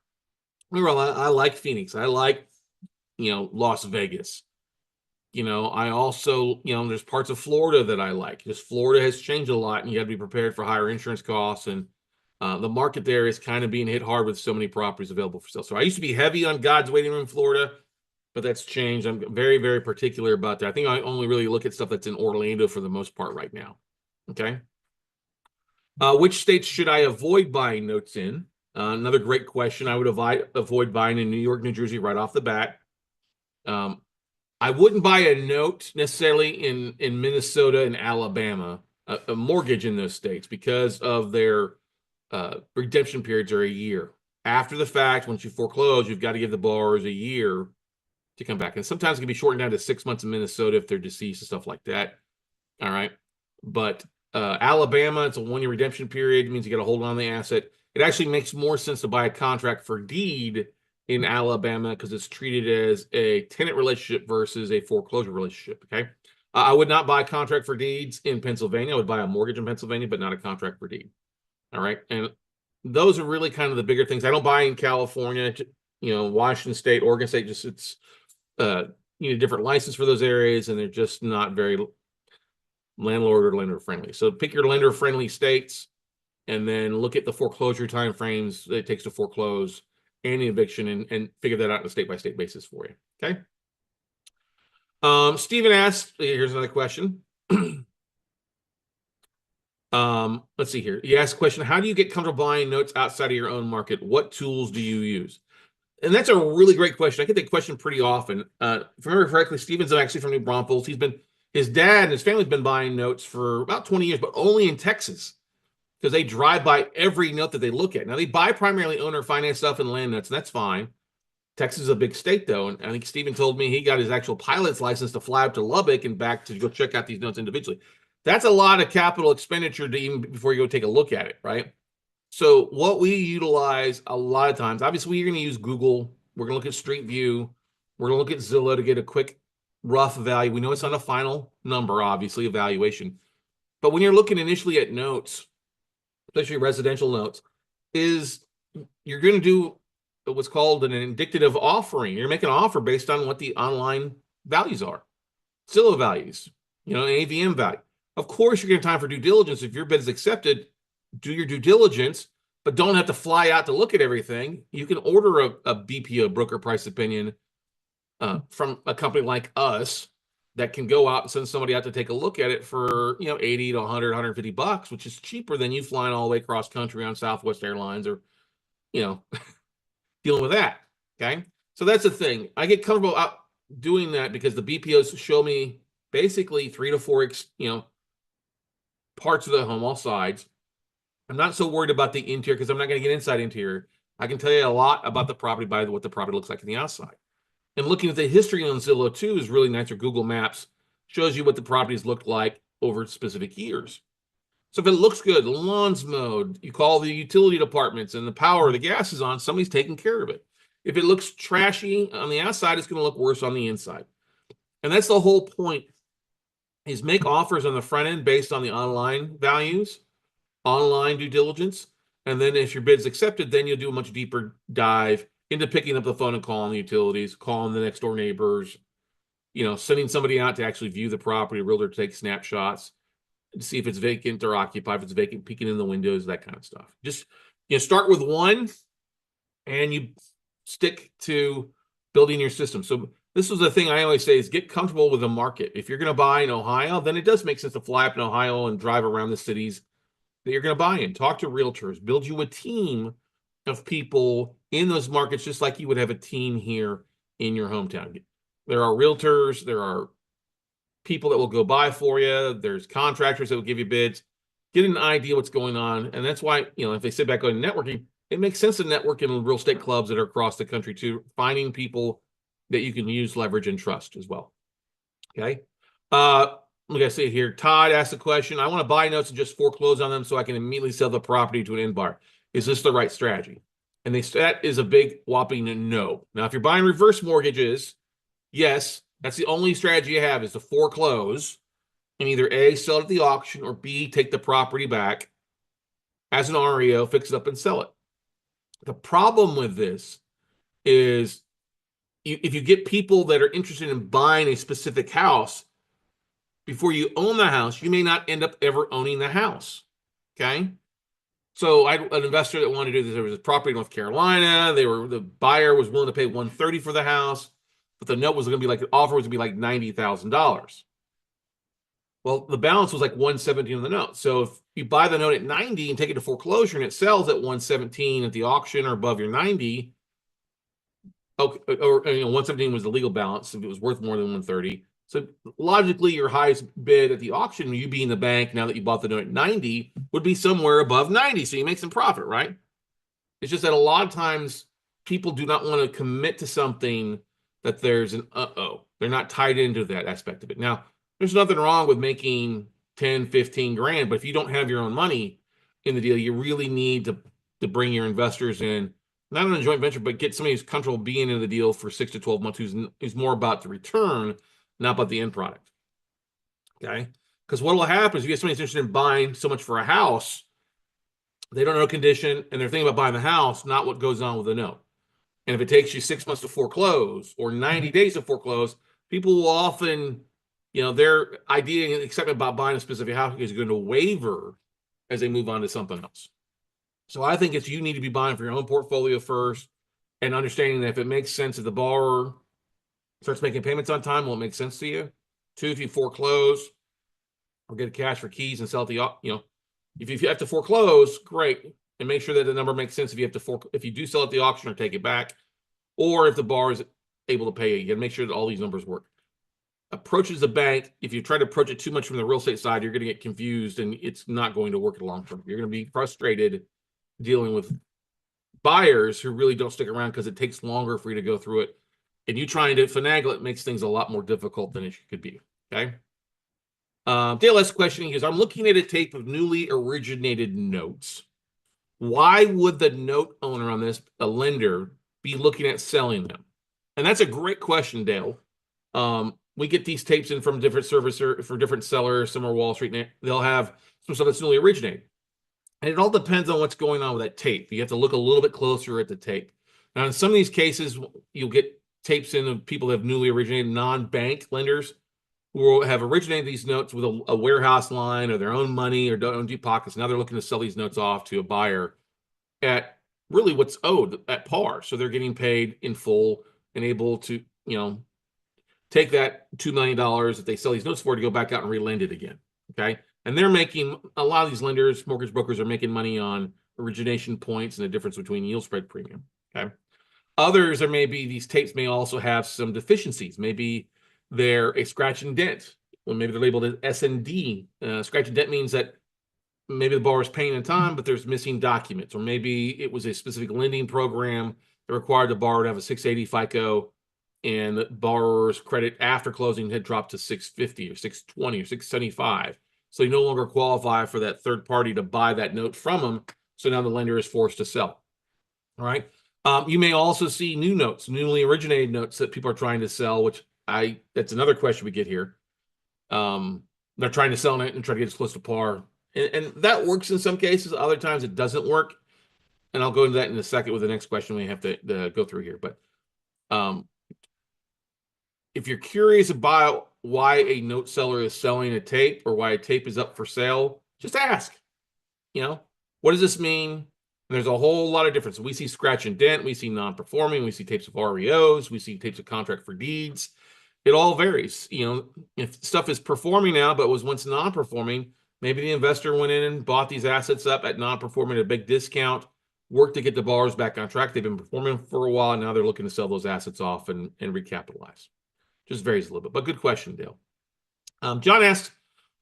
[SPEAKER 1] I like Phoenix. I like, Las Vegas. I also, there's parts of Florida that I like. Just Florida has changed a lot, and you have to be prepared for higher insurance costs. And the market there is kind of being hit hard with so many properties available for sale. So I used to be heavy on God's waiting room, Florida, but that's changed. I'm very, very particular about that. I think I only really look at stuff that's in Orlando for the most part right now. Okay. Which states should I avoid buying notes in? Another great question. I would avoid buying in New York, New Jersey right off the bat. I wouldn't buy a note necessarily in Minnesota and Alabama, a mortgage in those states, because of their redemption periods are a year. After the fact, once you foreclose, you've got to give the borrowers a year to come back. And sometimes it can be shortened down to 6 months in Minnesota if they're deceased and stuff like that. All right. But Alabama, it's a 1-year redemption period. It means you got to hold on to the asset. It actually makes more sense to buy a contract for deed in Alabama because it's treated as a tenant relationship versus a foreclosure relationship. Okay. I would not buy a contract for deeds in Pennsylvania. I would buy a mortgage in Pennsylvania, but not a contract for deed. All right. And those are really kind of the bigger things. I don't buy in California, Washington State, Oregon State, just it's you need a different license for those areas, and they're just not very landlord or lender friendly. So pick your lender friendly states and then look at the foreclosure timeframes that it takes to foreclose and the eviction and figure that out on a state by state basis for you. Okay. Stephen asked, here's another question. Let's see here. He asked a question: how do you get comfortable buying notes outside of your own market? What tools do you use? And that's a really great question. I get that question pretty often. If I remember correctly, Steven's actually from New Braunfels. His dad and his family's been buying notes for about 20 years, but only in Texas because they drive by every note that they look at. Now, they buy primarily owner finance stuff and land notes, and that's fine. Texas is a big state, though, and I think Steven told me he got his actual pilot's license to fly up to Lubbock and back to go check out these notes individually. That's a lot of capital expenditure to even before you go take a look at it, right? So what we utilize a lot of times, obviously, we're going to use Google. We're going to look at Street View. We're going to look at Zillow to get a quick, rough value. We know it's not a final number, obviously, evaluation. But when you're looking initially at notes, especially residential notes, is you're going to do what's called an indicative offering. You're making an offer based on what the online values are, Zillow values, an AVM value. Of course, you're going to have time for due diligence. If your bid is accepted, do your due diligence, but don't have to fly out to look at everything. You can order a BPO, broker price opinion, from a company like us that can go out and send somebody out to take a look at it for 80 to 100, 150 bucks, which is cheaper than you flying all the way across country on Southwest Airlines or dealing with that. Okay, so that's the thing. I get comfortable out doing that because the BPOs show me basically 3 to 4 parts of the home, all sides. I'm not so worried about the interior because I'm not going to get inside interior. I can tell you a lot about the property by what the property looks like on the outside. And looking at the history on Zillow too is really nice, or Google Maps shows you what the properties looked like over specific years. So if it looks good, the lawn's mowed, you call the utility departments and the power, the gas is on, somebody's taking care of it. If it looks trashy on the outside, it's going to look worse on the inside. And that's the whole point, is make offers on the front end based on the online values, online due diligence. And then if your bid's accepted, then you'll do a much deeper dive into picking up the phone and calling the utilities, calling the next door neighbors, sending somebody out to actually view the property, a realtor to take snapshots, to see if it's vacant or occupied, if it's vacant, peeking in the windows, that kind of stuff. Just start with one and you stick to building your system. So this was the thing I always say, is get comfortable with the market. If you're going to buy in Ohio, then it does make sense to fly up in Ohio and drive around the cities that you're going to buy in. Talk to realtors, build you a team of people in those markets, just like you would have a team here in your hometown. There are realtors, there are people that will go buy for you, there's contractors that will give you bids. Get an idea what's going on. And that's why, if they sit back on networking, it makes sense to network in real estate clubs that are across the country too, finding people that you can use, leverage, and trust as well. Okay. Like I say here, Todd asked the question: I want to buy notes and just foreclose on them so I can immediately sell the property to an end buyer. Is this the right strategy? And that is a big whopping no. Now, if you're buying reverse mortgages, yes, that's the only strategy you have, is to foreclose and either A, sell it at the auction, or B, take the property back as an REO, fix it up, and sell it. The problem with this is if you get people that are interested in buying a specific house, before you own the house, you may not end up ever owning the house. Okay. So I had an investor that wanted to do this. There was a property in North Carolina. The buyer was willing to pay $130 for the house, but the note was going to be like, the offer was going to be like $90,000. Well, the balance was like $117 on the note. So if you buy the note at 90 and take it to foreclosure and it sells at 117 at the auction or above your 90, okay, or 117 was the legal balance if it was worth more than 130. So logically, your highest bid at the auction, you being the bank, now that you bought the note at 90, would be somewhere above 90. So you make some profit, right? It's just that a lot of times people do not want to commit to something that there's an they're not tied into that aspect of it. Now, there's nothing wrong with making 10, 15 grand, but if you don't have your own money in the deal, you really need to to bring your investors in, not on a joint venture, but get somebody who's comfortable being in the deal for 6 to 12 months, who's more about the return, not about the end product. Okay? Because what will happen is if you get somebody who's interested in buying so much for a house, they don't know condition, and they're thinking about buying the house, not what goes on with the note. And if it takes you 6 months to foreclose or 90 days to foreclose, people will often, their idea and excitement about buying a specific house is going to waver as they move on to something else. So I think you need to be buying for your own portfolio first and understanding that if it makes sense, if the borrower starts making payments on time, will it make sense to you? 2, if you foreclose or get cash for keys and sell at if you have to foreclose, great. And make sure that the number makes sense if you do sell at the auction or take it back, or if the borrower is able to pay you. You got to make sure that all these numbers work. Approaches the bank, if you try to approach it too much from the real estate side, you're going to get confused and it's not going to work in the long term. You're going to be frustrated dealing with buyers who really don't stick around because it takes longer for you to go through it. And you trying to finagle it makes things a lot more difficult than it could be. Okay. Dale asked a question. He goes, I'm looking at a tape of newly originated notes. Why would the note owner on this, a lender, be looking at selling them? And that's a great question, Dale. We get these tapes in from different servicer for different sellers. Some are Wall Street. They'll have some stuff that's newly originated. And it all depends on what's going on with that tape. You have to look a little bit closer at the tape. Now, in some of these cases, you'll get tapes in of people that have newly originated non-bank lenders who will have originated these notes with a warehouse line or their own money or own deep pockets. Now they're looking to sell these notes off to a buyer at really what's owed at par. So they're getting paid in full and able to, take that $2 million that they sell these notes for to go back out and relend it again. Okay. And they're making, a lot of these lenders, mortgage brokers are making money on origination points and the difference between yield spread premium. Okay. Others are maybe these tapes may also have some deficiencies. Maybe they're a scratch and dent. Well, maybe they're labeled as S&D. Scratch and dent means that maybe the borrower's paying in time, but there's missing documents. Or maybe it was a specific lending program that required the borrower to have a 680 FICO, and the borrower's credit after closing had dropped to 650 or 620 or 675. So you no longer qualify for that third party to buy that note from them. So now the lender is forced to sell. All right. You may also see new notes, newly originated notes that people are trying to sell, which that's another question we get here. They're trying to sell it and try to get as close to par. And that works in some cases. Other times it doesn't work. And I'll go into that in a second with the next question we have to go through here. But if you're curious about why a note seller is selling a tape or why a tape is up for sale, just ask. What does this mean? And there's a whole lot of difference. We see scratch and dent. We see non-performing. We see tapes of REOs. We see tapes of contract for deeds. It all varies. If stuff is performing now but was once non-performing, maybe the investor went in and bought these assets up at non-performing at a big discount, worked to get the borrowers back on track. They've been performing for a while. And now they're looking to sell those assets off and recapitalize. Just varies a little bit, but good question, Dale. John asks,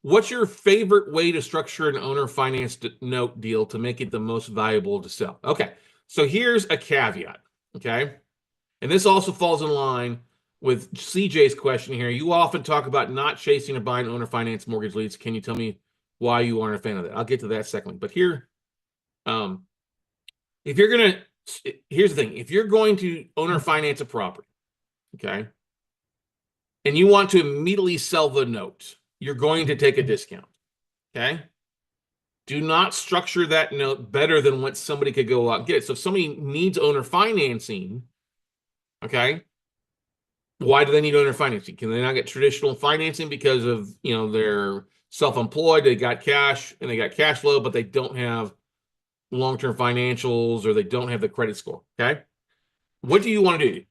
[SPEAKER 1] what's your favorite way to structure an owner financed note deal to make it the most valuable to sell? Okay, so here's a caveat, okay? And this also falls in line with CJ's question here. You often talk about not chasing or buying owner finance mortgage leads. Can you tell me why you aren't a fan of that? I'll get to that secondly. But here, here's the thing. If you're going to owner finance a property, okay, and you want to immediately sell the note, you're going to take a discount, okay? Do not structure that note better than what somebody could go out and get. So if somebody needs owner financing, okay, why do they need owner financing? Can they not get traditional financing because of, they're self-employed, they got cash and they got cash flow, but they don't have long-term financials or they don't have the credit score, okay? What do you want to do?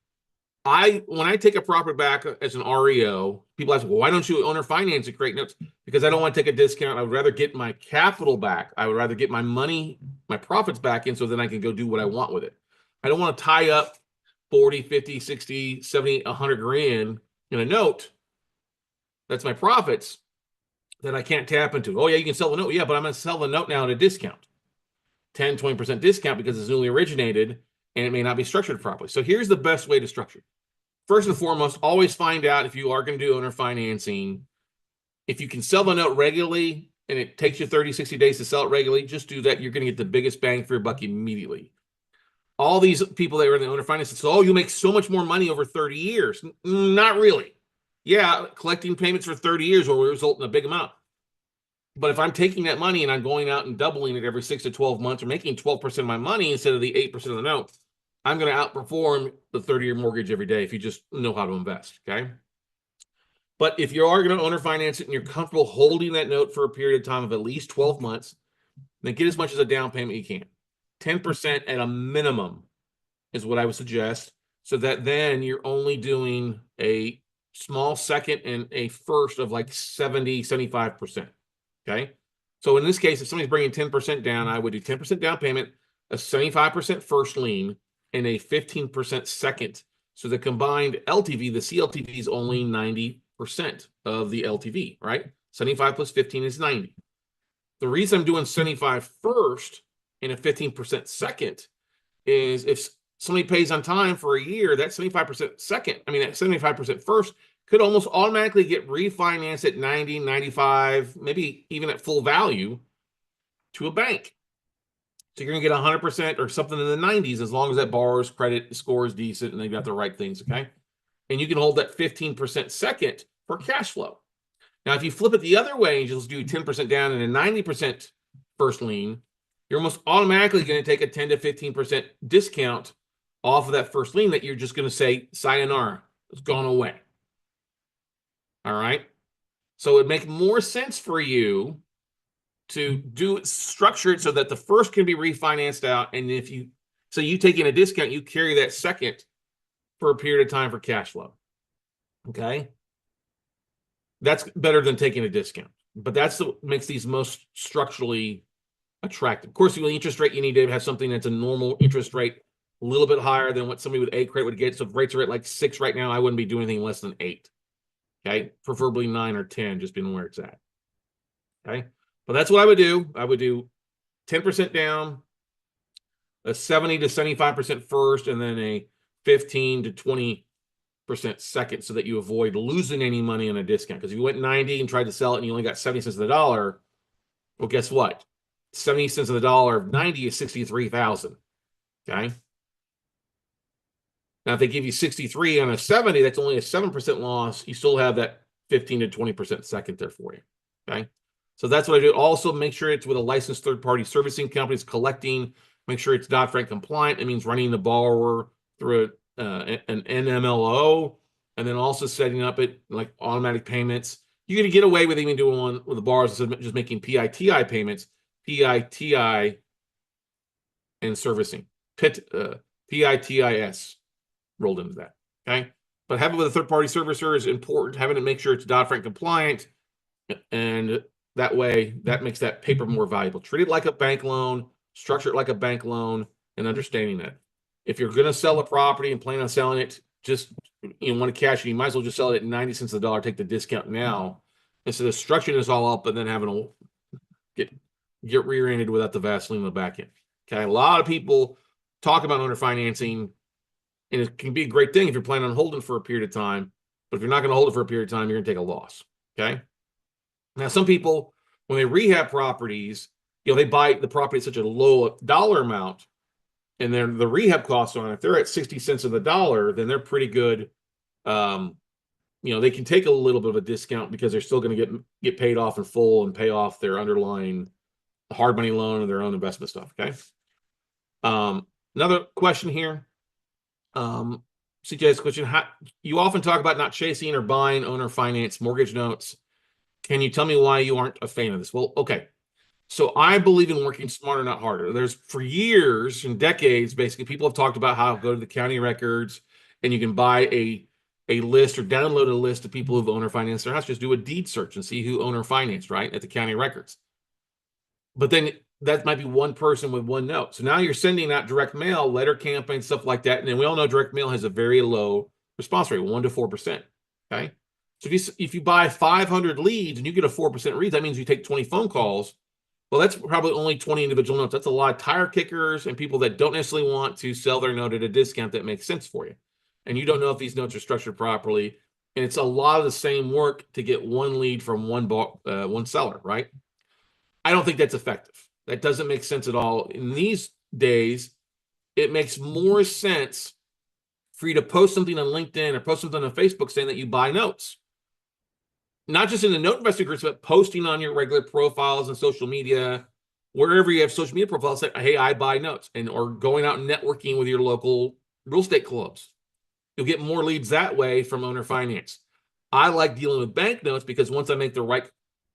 [SPEAKER 1] When I take a property back as an REO, people ask, well, why don't you owner finance and create notes? Because I don't want to take a discount. I would rather get my capital back. I would rather get my money, my profits back in so then I can go do what I want with it. I don't want to tie up 40, 50, 60, 70, 100 grand in a note. That's my profits that I can't tap into. Oh, yeah, you can sell the note. Yeah, but I'm going to sell the note now at a discount. 10, 20% discount because it's newly originated and it may not be structured properly. So here's the best way to structure. First and foremost, always find out if you are going to do owner financing. If you can sell the note regularly, and it takes you 30, 60 days to sell it regularly, just do that. You're going to get the biggest bang for your buck immediately. All these people that are in the owner finance, so, oh, you make so much more money over 30 years. Not really. Yeah, collecting payments for 30 years will result in a big amount. But if I'm taking that money and I'm going out and doubling it every 6 to 12 months or making 12% of my money instead of the 8% of the note, I'm going to outperform the 30-year mortgage every day if you just know how to invest, okay? But if you are going to owner finance it and you're comfortable holding that note for a period of time of at least 12 months, then get as much as a down payment you can. 10% at a minimum is what I would suggest, so that then you're only doing a small second and a first of like 70, 75%. Okay. So in this case, if somebody's bringing 10% down, I would do 10% down payment, a 75% first lien, and a 15% second. So the combined LTV, the CLTV is only 90% of the LTV, right? 75 plus 15 is 90. The reason I'm doing 75 first and a 15% second is if somebody pays on time for a year, that 75% second, I mean, that 75% first could almost automatically get refinanced at 90, 95, maybe even at full value to a bank. So you're going to get 100% or something in the 90s as long as that borrower's credit score is decent and they've got the right things, okay? And you can hold that 15% second for cash flow. Now, if you flip it the other way and just do 10% down and a 90% first lien, you're almost automatically going to take a 10 to 15% discount off of that first lien that you're just going to say, sayonara, it's gone away. All right. So it makes more sense for you to structure it so that the first can be refinanced out. And if you, so you take in a discount, you carry that second for a period of time for cash flow. Okay. That's better than taking a discount, but that's what makes these most structurally attractive. Of course, the interest rate, you need to have something that's a normal interest rate, a little bit higher than what somebody with A credit would get. So if rates are at like 6 right now, I wouldn't be doing anything less than 8. Okay, preferably 9 or 10, just being where it's at. Okay, but that's what I would do. I would do 10% down, a 70 to 75% first, and then a 15 to 20% second, so that you avoid losing any money on a discount. Because if you went 90 and tried to sell it and you only got 70 cents of the dollar, well, guess what? 70 cents of the dollar of 90 is 63,000. Okay. Now, if they give you 63 on a 70, that's only a 7% loss. You still have that 15 to 20% second there for you. Okay. So that's what I do. Also, make sure it's with a licensed third-party servicing company. It's collecting. Make sure it's Dodd-Frank compliant. It means running the borrower through an NMLO, and then also setting up it like automatic payments. You're going to get away with even doing one with the borrowers instead of just making PITI payments, PITI and servicing, PITIS rolled into that. Okay. But having it with a third-party servicer is important. Having to make sure it's Dodd-Frank compliant, and that way that makes that paper more valuable. Treat it like a bank loan, structure it like a bank loan, and understanding that if you're going to sell a property and plan on selling it, just want to cash it, you might as well just sell it at 90 cents a dollar, take the discount now, instead of structuring this all up and then having to get rear-ended without the Vaseline in the back end. Okay, a lot of people talk about owner financing, and it can be a great thing if you're planning on holding for a period of time. But if you're not going to hold it for a period of time, you're going to take a loss. Okay. Now, some people, when they rehab properties, they buy the property at such a low dollar amount, and then the rehab costs on it, if they're at 60 cents of the dollar, then they're pretty good. They can take a little bit of a discount because they're still going to get paid off in full and pay off their underlying hard money loan and their own investment stuff. Okay. Another question here. CJ's question: you often talk about not chasing or buying owner finance mortgage notes. Can you tell me why you aren't a fan of this? Well, okay. So I believe in working smarter, not harder. There's for years and decades, basically, people have talked about how to go to the county records and you can buy a list or download a list of people who've owner financed their house. Just do a deed search and see who owner financed, right, at the county records. But then that might be one person with one note. So now you're sending out direct mail, letter campaign, stuff like that. And then we all know direct mail has a very low response rate, 1 to 4%. Okay. So if you buy 500 leads and you get a 4% read, that means you take 20 phone calls. Well, that's probably only 20 individual notes. That's a lot of tire kickers and people that don't necessarily want to sell their note at a discount that makes sense for you. And you don't know if these notes are structured properly. And it's a lot of the same work to get one lead from one seller, right? I don't think that's effective. That doesn't make sense at all. In these days, it makes more sense for you to post something on LinkedIn or post something on Facebook saying that you buy notes. Not just in the note investing groups, but posting on your regular profiles and social media, wherever you have social media profiles, say, hey, I buy notes, and or going out and networking with your local real estate clubs. You'll get more leads that way from owner finance. I like dealing with bank notes because once I make the right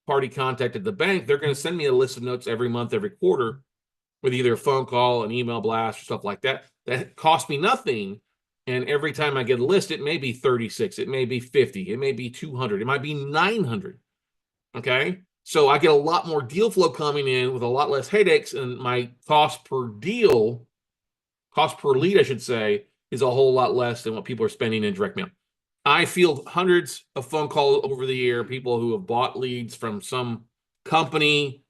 [SPEAKER 1] party contact at the bank, they're going to send me a list of notes every month, every quarter, with either a phone call, an email blast, or stuff like that. That costs me nothing. And every time I get a list, it may be 36, it may be 50, it may be 200, it might be 900. Okay. So I get a lot more deal flow coming in with a lot less headaches, and my cost per deal, cost per lead, I should say, is a whole lot less than what people are spending in direct mail. I field hundreds of phone calls over the year, people who have bought leads from some company,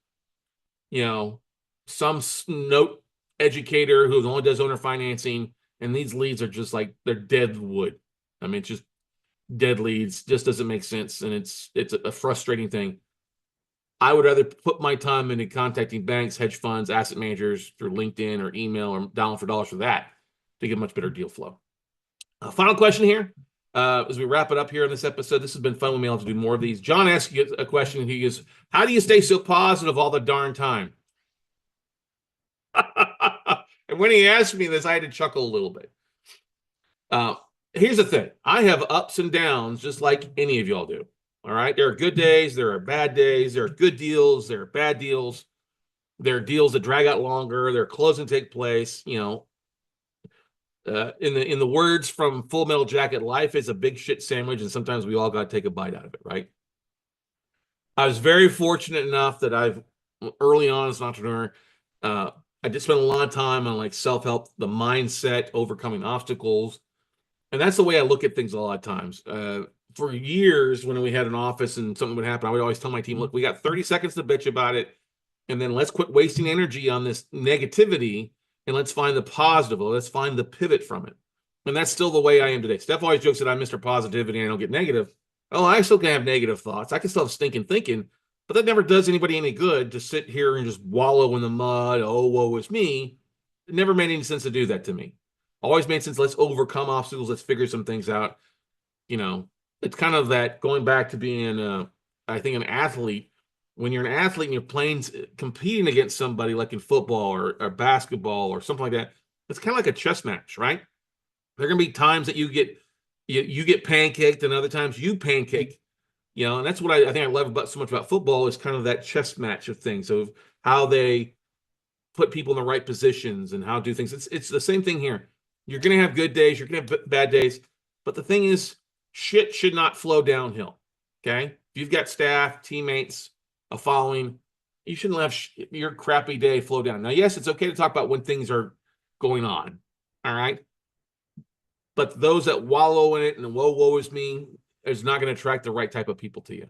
[SPEAKER 1] some note educator who only does owner financing, and these leads are just like, they're dead wood. I mean, it's just dead leads. Just doesn't make sense, and it's a frustrating thing. I would rather put my time into contacting banks, hedge funds, asset managers through LinkedIn or email or dollar for dollars for that to get much better deal flow. Final question here. As we wrap it up here in this episode, this has been fun. We may have to do more of these. John asked you a question. He goes, how do you stay so positive all the darn time? And when he asked me this, I had to chuckle a little bit. Here's the thing. I have ups and downs just like any of y'all do. All right. There are good days. There are bad days. There are good deals. There are bad deals. There are deals that drag out longer. There are closing take place. In the words from Full Metal Jacket, life is a big shit sandwich, and sometimes we all got to take a bite out of it, right? I was very fortunate enough that early on as an entrepreneur, I did spend a lot of time on like self-help, the mindset, overcoming obstacles. And that's the way I look at things a lot of times. For years, when we had an office and something would happen, I would always tell my team, look, we got 30 seconds to bitch about it. And then let's quit wasting energy on this negativity, and let's find the positive. Let's find the pivot from it. And that's still the way I am today. Steph always jokes that I'm Mr. Positivity and I don't get negative. Oh, I still can have negative thoughts. I can still have stinking thinking, but that never does anybody any good to sit here and just wallow in the mud. Oh, woe is me. It never made any sense to do that to me. Always made sense. Let's overcome obstacles. Let's figure some things out. It's kind of that going back to being, I think, an athlete. When you're an athlete and you're playing, competing against somebody like in football or basketball or something like that, it's kind of like a chess match, right? There are going to be times that you get pancaked, and other times you pancake. And that's what I think I love so much about football is kind of that chess match of things, of how they put people in the right positions and how to do things. It's the same thing here. You're going to have good days. You're going to have bad days. But the thing is, shit should not flow downhill. Okay. If you've got staff, teammates, a following, you shouldn't let your crappy day flow down. Now, yes, it's okay to talk about when things are going on. All right. But those that wallow in it and woe is me is not going to attract the right type of people to you.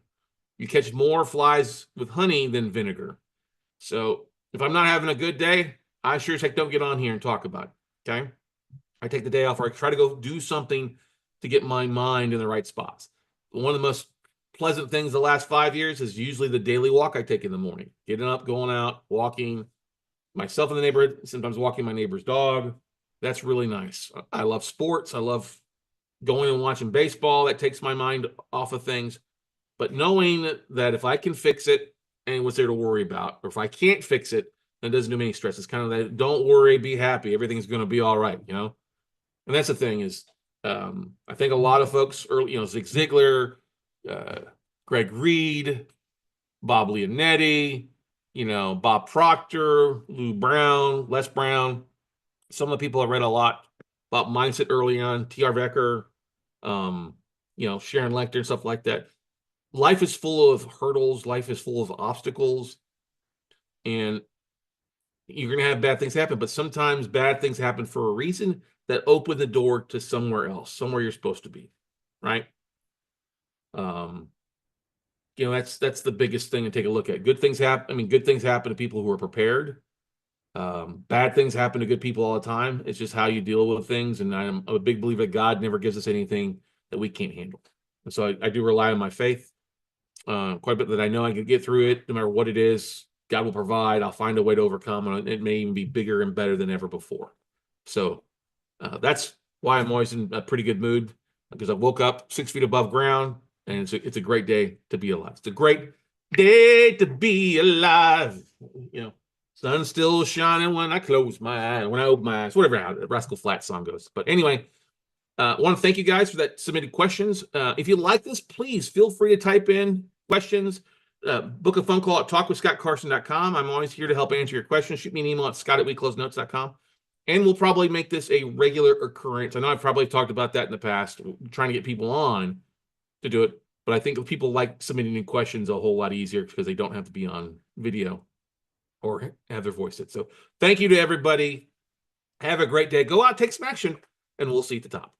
[SPEAKER 1] You catch more flies with honey than vinegar. So if I'm not having a good day, I sure as heck don't get on here and talk about it. Okay. I take the day off, or I try to go do something to get my mind in the right spots. One of the most pleasant things the last 5 years is usually the daily walk I take in the morning. Getting up, going out, walking myself in the neighborhood, sometimes walking my neighbor's dog. That's really nice. I love sports. I love going and watching baseball. That takes my mind off of things. But knowing that if I can fix it, and what's there to worry about, or if I can't fix it, then it doesn't do me any stress. It's kind of that, don't worry, be happy. Everything's going to be all right, And that's the thing is, I think a lot of folks early, Zig Ziglar, Greg Reed, Bob Leonetti, Bob Proctor, Lou Brown, Les Brown. Some of the people I read a lot about mindset early on, T.R. Vecker, Sharon Lecter and stuff like that. Life is full of hurdles. Life is full of obstacles. And you're going to have bad things happen, but sometimes bad things happen for a reason that open the door to somewhere else, somewhere you're supposed to be, right? That's the biggest thing to take a look at. Good things happen. Good things happen to people who are prepared. Bad things happen to good people all the time. It's just how you deal with things. And I'm a big believer that God never gives us anything that we can't handle. And so I do rely on my faith quite a bit, that I know I can get through it no matter what it is. God will provide. I'll find a way to overcome, and it may even be bigger and better than ever before. So that's why I'm always in a pretty good mood, because I woke up 6 feet above ground, and it's a great day to be alive. It's a great day to be alive. Sun's still shining when I close my eyes, when I open my eyes, whatever how the Rascal Flatts song goes. But anyway, I want to thank you guys for that submitted questions. If you like this, please feel free to type in questions. Book a phone call at talkwithscottcarson.com. I'm always here to help answer your questions. Shoot me an email at scott@weclosenotes.com. And we'll probably make this a regular occurrence. I know I've probably talked about that in the past, trying to get people on to do it. But I think people like submitting new questions a whole lot easier because they don't have to be on video or have their voice it. So thank you to everybody. Have a great day. Go out, take some action, and we'll see you at the top.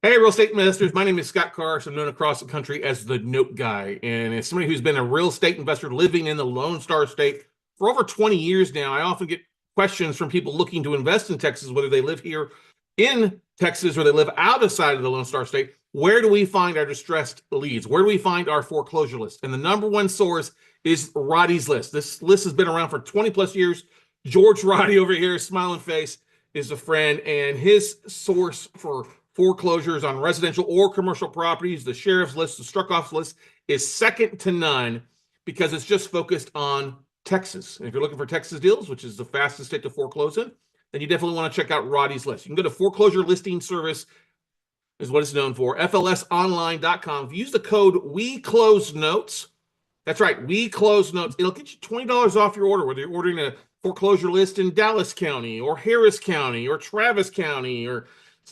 [SPEAKER 1] Hey, real estate investors. My name is Scott Carson, known across the country as the Note Guy. And as somebody who's been a real estate investor living in the Lone Star State for over 20 years now, I often get questions from people looking to invest in Texas, whether they live here in Texas or they live outside of the Lone Star State. Where do we find our distressed leads? Where do we find our foreclosure list? And the number one source is Roddy's List. This list has been around for 20 plus years. George Roddy over here, smiling face, is a friend, and his source for foreclosures on residential or commercial properties, the sheriff's list, the struck-off list, is second to none because it's just focused on Texas. And if you're looking for Texas deals, which is the fastest state to foreclose in, then you definitely want to check out Roddy's List. You can go to Foreclosure Listing Service, is what it's known for, flsonline.com. If you use the code WeCloseNotes, that's right, WeCloseNotes, it'll get you $20 off your order, whether you're ordering a foreclosure list in Dallas County or Harris County or Travis County or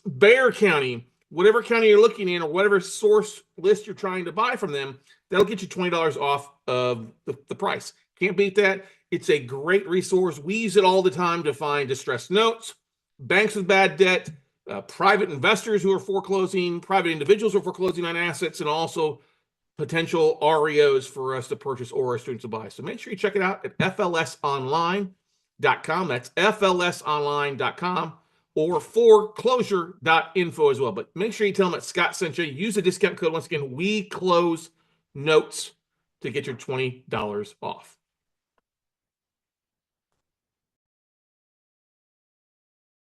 [SPEAKER 1] Bexar County, whatever county you're looking in or whatever source list you're trying to buy from them, that'll get you $20 off of the price. Can't beat that. It's a great resource. We use it all the time to find distressed notes, banks with bad debt, private investors who are foreclosing, private individuals who are foreclosing on assets, and also potential REOs for us to purchase or our students to buy. So make sure you check it out at flsonline.com. That's flsonline.com. or foreclosure.info as well. But make sure you tell them that Scott sent you. Use the discount code, once again, WeCloseNotes, to get your $20 off.